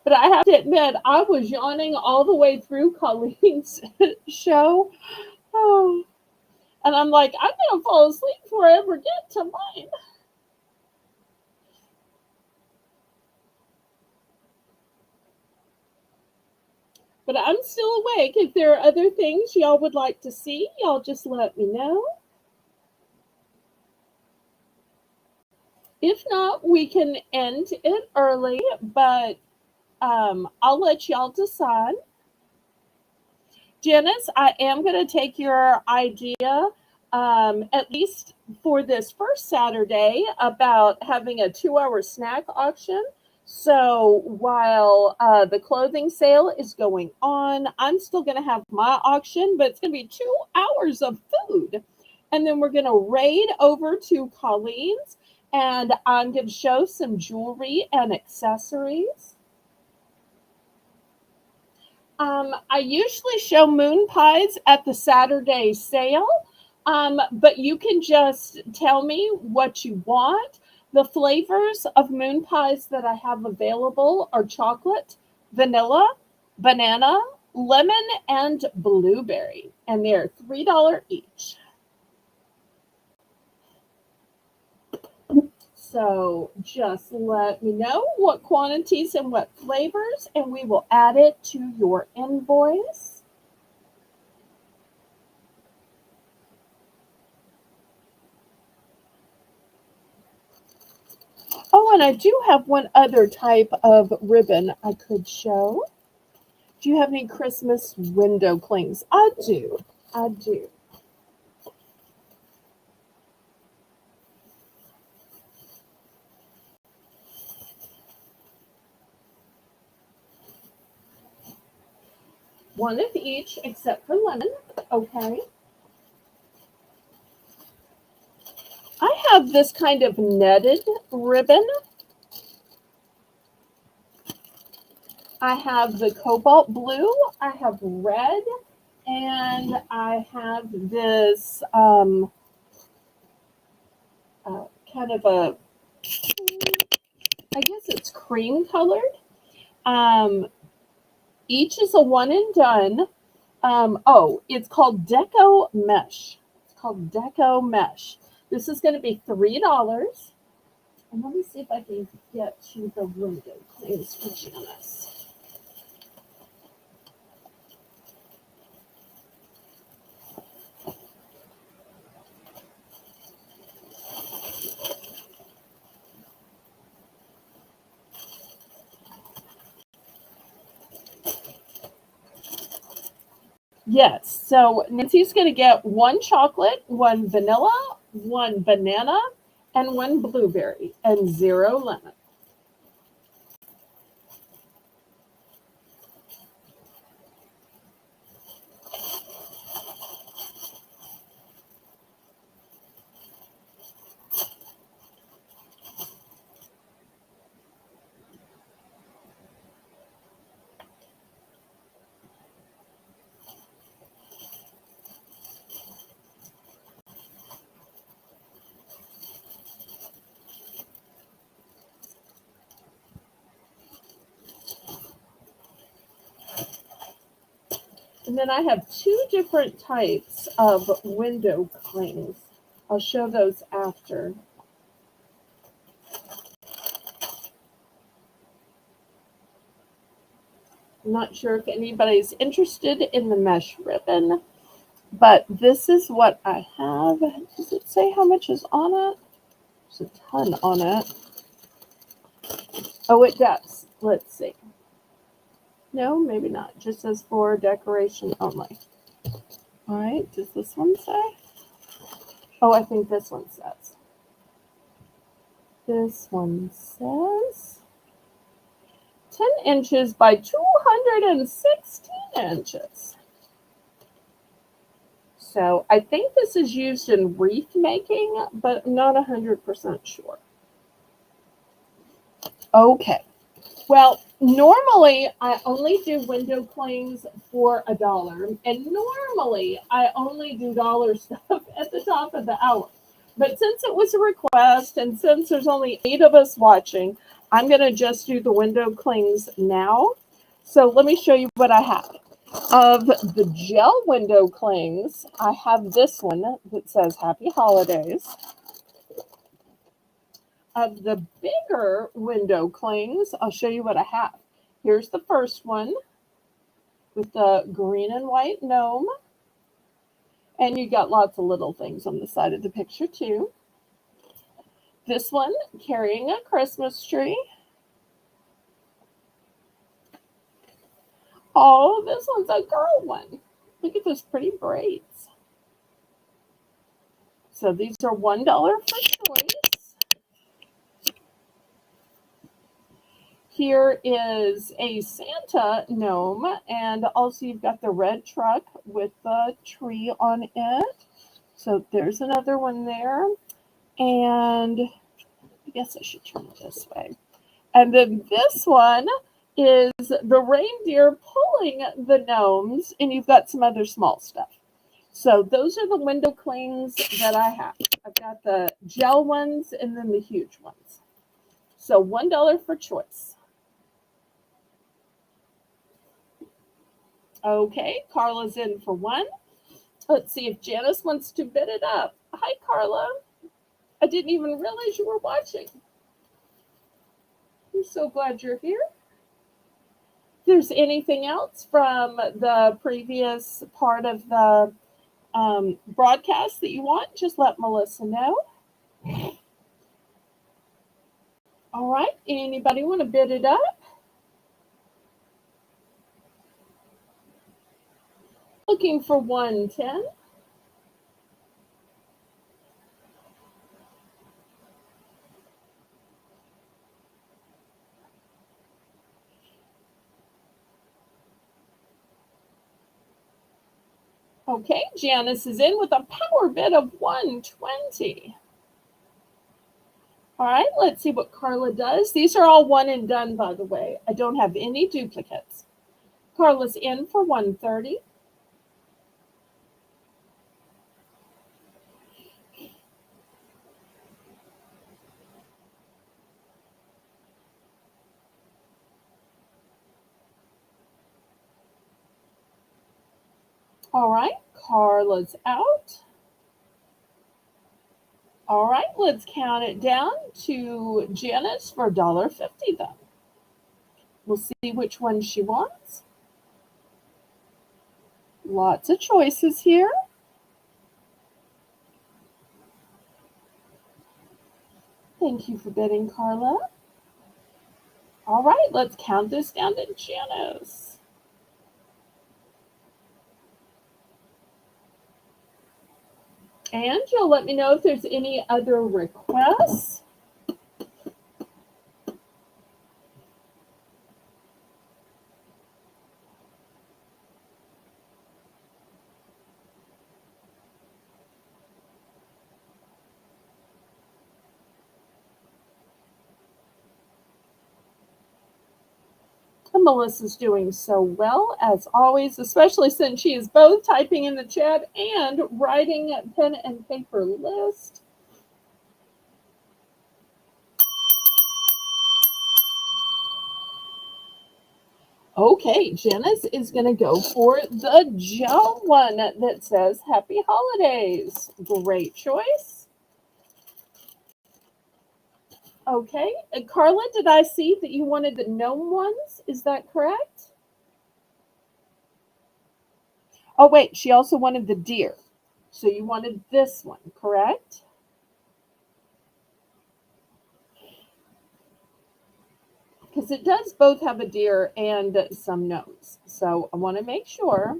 But I have to admit, I was yawning all the way through Colleen's show. Oh, and I'm like, I'm going to fall asleep before I ever get to mine. But I'm still awake. If there are other things y'all would like to see, y'all just let me know. If not, we can end it early, but I'll let y'all decide. Janice, I am going to take your idea, at least for this first Saturday, about having a 2 hour snack auction. So while the clothing sale is going on, I'm still going to have my auction, but it's going to be 2 hours of food. And then we're going to raid over to Colleen's, and I'm going to show some jewelry and accessories. I usually show moon pies at the Saturday sale, But you can just tell me what you want. The flavors of moon pies that I have available are chocolate, vanilla, banana, lemon, and blueberry. And they're $3 each. So just let me know what quantities and what flavors, and we will add it to your invoice. Oh, and I do have one other type of ribbon I could show. Do you have any Christmas window clings? I do. I do. One of each except for lemon. Okay. I have this kind of netted ribbon. I have the cobalt blue. I have red. And I have this kind of a, I guess it's cream colored. Um, each is a one and done. Oh, it's called Deco Mesh. It's called Deco Mesh. This is going to be $3. And let me see if I can get to the window clings for Janice. Yes, so Nancy's going to get one chocolate, one vanilla, one banana, and one blueberry, and 0 lemon. And then I have 2 different types of window clings. I'll show those after. I'm not sure if anybody's interested in the mesh ribbon, but this is what I have. Does it say how much is on it? There's a ton on it. Oh, it does. Let's see. No, maybe not. It just says for decoration only. All right. Does this one say? Oh, I think this one says. This one says 10 inches by 216 inches. So I think this is used in wreath making, but I'm not 100% sure. Okay. Well, normally I only do window clings for $1, and normally I only do dollar stuff at the top of the hour. But since it was a request, and since there's only 8 of us watching, I'm going to just do the window clings now. So let me show you what I have. Of the gel window clings, I have this one that says Happy Holidays. Of the bigger window clings, I'll show you what I have. Here's the first one with the green and white gnome. And you got lots of little things on the side of the picture too. This one carrying a Christmas tree. Oh, this one's a girl one. Look at those pretty braids. So these are $1 for choice. Here is a Santa gnome, and also you've got the red truck with the tree on it. So there's another one there. And I guess I should turn it this way. And then this one is the reindeer pulling the gnomes, and you've got some other small stuff. So those are the window clings that I have. I've got the gel ones and then the huge ones. So $1 for choice. Okay, Carla's in for one. Let's see if Janice wants to bid it up. Hi, Carla. I didn't even realize you were watching. I'm so glad you're here. If there's anything else from the previous part of the broadcast that you want, just let Melissa know. All right, anybody want to bid it up? Looking for 110. Okay, Janice is in with a power bid of 120. All right, let's see what Carla does. These are all one and done, by the way. I don't have any duplicates. Carla's in for 130. All right, Carla's out. All right, let's count it down to Janice for $1.50 then. We'll see which one she wants. Lots of choices here. Thank you for bidding, Carla. All right, let's count this down to Janice. And you'll let me know if there's any other requests. And Melissa's doing so well, as always, especially since she is both typing in the chat and writing pen and paper list. Okay, Janice is going to go for the gel one that says Happy Holidays. Great choice. Okay, Carla, did I see that you wanted the gnome ones? Is that correct? Oh, wait, she also wanted the deer. So you wanted this one, correct? Because it does both have a deer and some gnomes. So I want to make sure.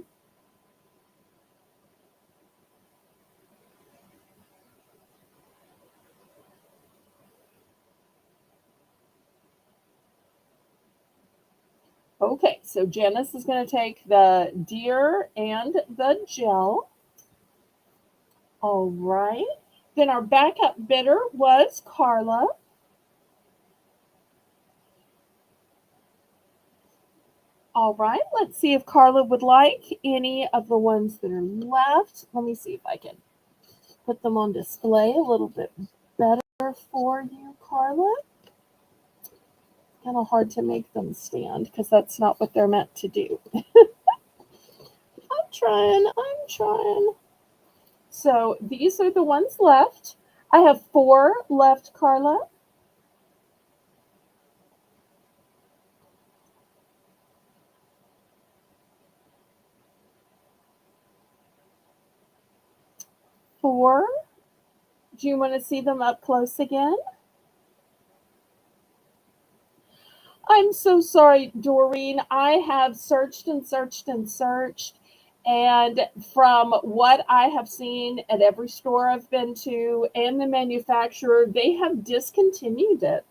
Okay, so Janice is going to take the deer and the gel. All right. Then our backup bidder was Carla. All right, let's see if Carla would like any of the ones that are left. Let me see if I can put them on display a little bit better for you, Carla. Kind of hard to make them stand because that's not what they're meant to do. I'm trying. So these are the ones left. I have 4 left, Carla. Four. Do you want to see them up close again? I'm so sorry, Doreen. I have searched and searched and searched. And from what I have seen at every store I've been to and the manufacturer, they have discontinued it.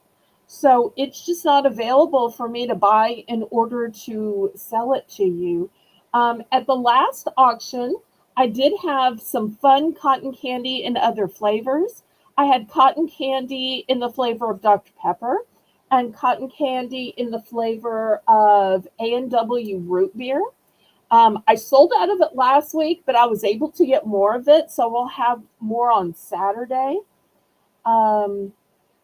So it's just not available for me to buy in order to sell it to you. At the last auction, I did have some fun cotton candy in other flavors. I had cotton candy in the flavor of Dr. Pepper and cotton candy in the flavor of A&W root beer. I sold out of it last week, but I was able to get more of it, so we'll have more on Saturday. Um,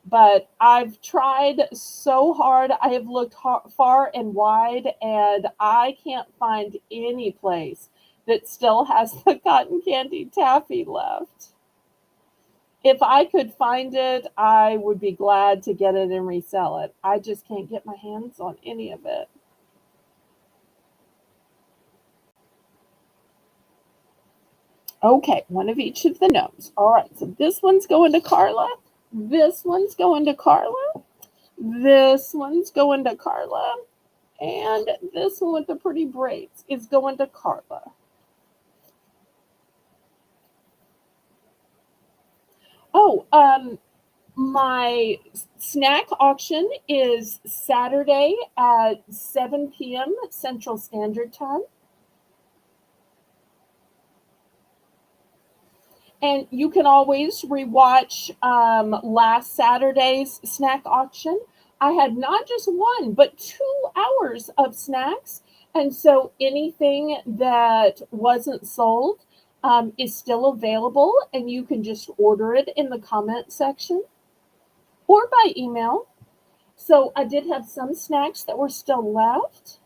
but I've tried so hard. I have looked far and wide, and I can't find any place that still has the cotton candy taffy left. If I could find it, I would be glad to get it and resell it. I just can't get my hands on any of it. Okay, one of each of the notes. All right, so this one's going to Carla. This one's going to Carla. This one's going to Carla. And this one with the pretty braids is going to Carla. Oh, my snack auction is Saturday at 7 p.m. Central Standard Time. And you can always rewatch last Saturday's snack auction. I had not just one, but 2 hours of snacks. And so anything that wasn't sold is still available, and you can just order it in the comment section or by email. So I did have some snacks that were still left.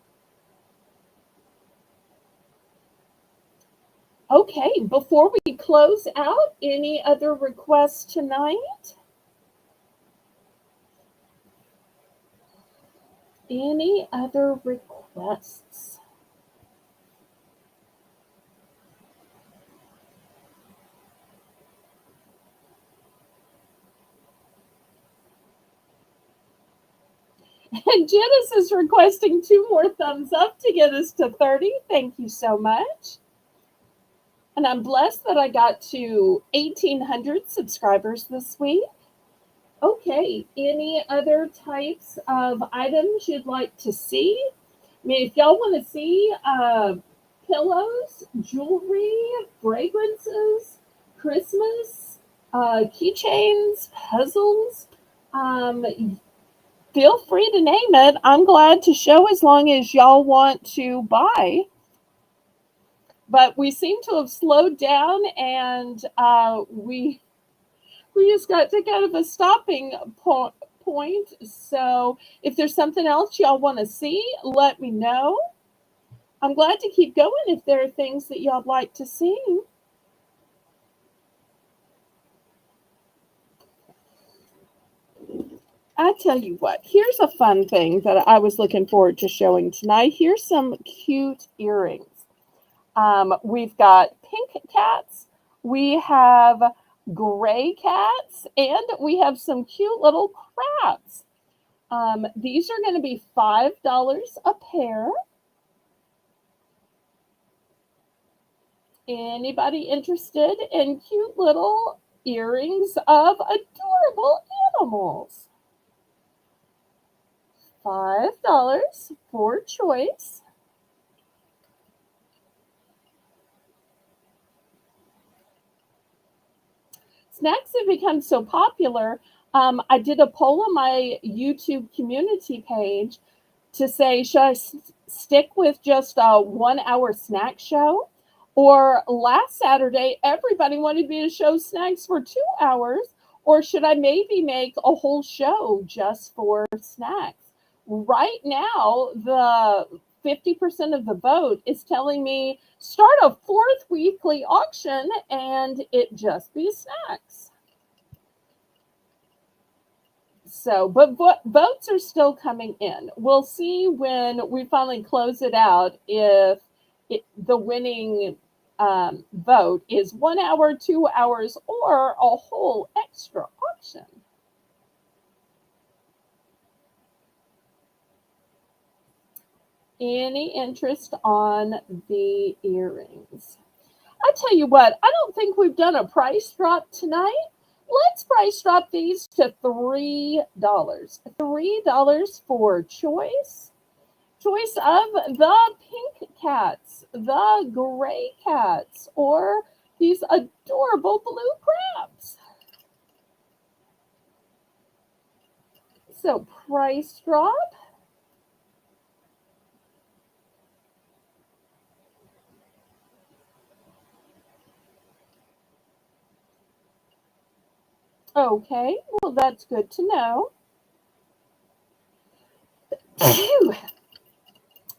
Okay, before we close out, any other requests tonight? Any other requests? And Janice is requesting 2 more thumbs up to get us to 30. Thank you so much. And I'm blessed that I got to 1,800 subscribers this week. Okay, any other types of items you'd like to see? I mean, if y'all want to see pillows, jewelry, fragrances, Christmas, keychains, puzzles, um, feel free to name it. I'm glad to show as long as y'all want to buy. But we seem to have slowed down, and we just got to kind of a stopping point. So if there's something else y'all want to see, let me know. I'm glad to keep going if there are things that y'all like to see. I tell you what, here's a fun thing that I was looking forward to showing tonight. Here's some cute earrings. We've got pink cats, we have gray cats, and we have some cute little crabs. These are going to be $5 a pair. Anybody interested in cute little earrings of adorable animals? $5 for choice. Snacks have become so popular. I did a poll on my YouTube community page to say, should I stick with just a 1 hour snack show? Or last Saturday, everybody wanted me to show snacks for 2 hours. Or should I maybe make a whole show just for snacks? Right now, the 50% of the vote is telling me start a 4th weekly auction and it just be snacks. So, but votes are still coming in. We'll see when we finally close it out if the winning vote is 1 hour, 2 hours, or a whole extra auction. Any interest on the earrings? I tell you what, I don't think we've done a price drop tonight. Let's price drop these to $3. $3 for choice. Choice of the pink cats, the gray cats, or these adorable blue crabs. So price drop. Okay, well, that's good to know. Phew.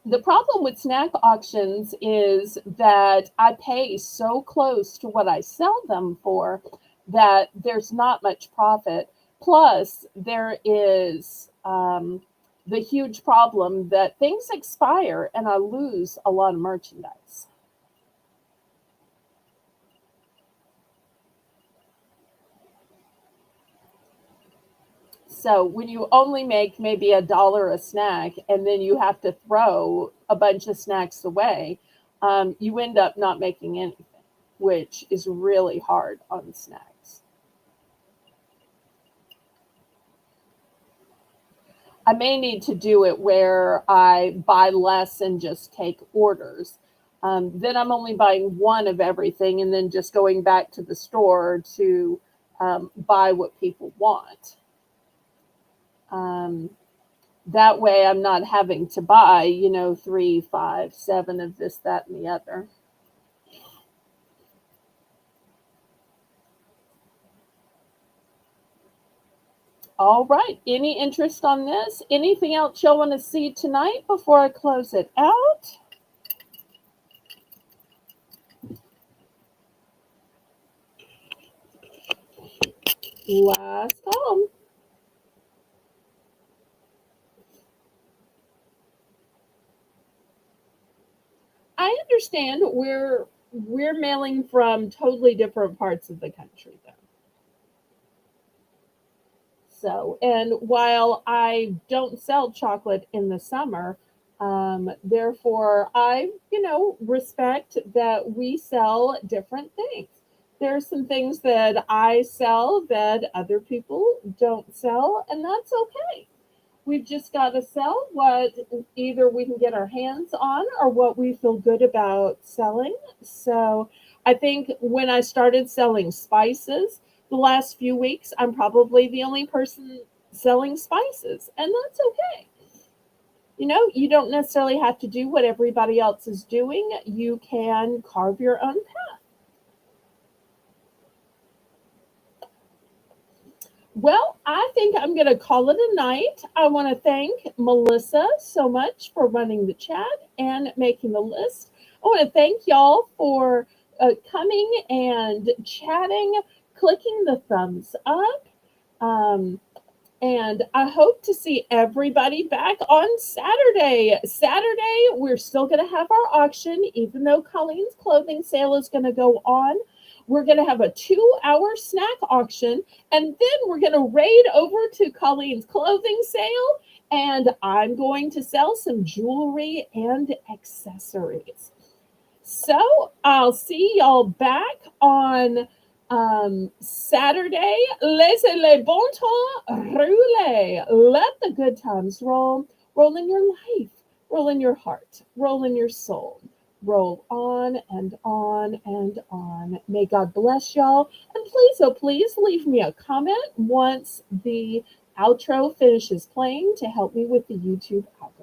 The problem with snack auctions is that I pay so close to what I sell them for that there's not much profit. Plus, there is the huge problem that things expire and I lose a lot of merchandise. So when you only make maybe $1 a snack and then you have to throw a bunch of snacks away, you end up not making anything, which is really hard on snacks. I may need to do it where I buy less and just take orders. Then I'm only buying one of everything and then just going back to the store to buy what people want. Um, that way I'm not having to buy, three, five, seven of this, that, and the other. All right. Any interest on this? Anything else y'all want to see tonight before I close it out? Last call. I understand we're mailing from totally different parts of the country though. So, and while I don't sell chocolate in the summer, therefore I, respect that we sell different things. There's some things that I sell that other people don't sell, and that's okay. We've just got to sell what either we can get our hands on or what we feel good about selling. So I think when I started selling spices the last few weeks, I'm probably the only person selling spices, and that's okay. You don't necessarily have to do what everybody else is doing. You can carve your own path. Well, I think I'm going to call it a night. I want to thank Melissa so much for running the chat and making the list. I want to thank y'all for coming and chatting, clicking the thumbs up. Um, and I hope to see everybody back on Saturday. Saturday, we're still going to have our auction, even though Colleen's clothing sale is going to go on. We're going to have a 2-hour snack auction, and then we're going to raid over to Colleen's clothing sale, and I'm going to sell some jewelry and accessories. So I'll see y'all back on Saturday. Laissez les bon temps rouler. Let the good times roll. Roll in your life. Roll in your heart. Roll in your soul. Roll on and on and on. May God bless y'all. And please, oh please, leave me a comment once the outro finishes playing to help me with the YouTube outro.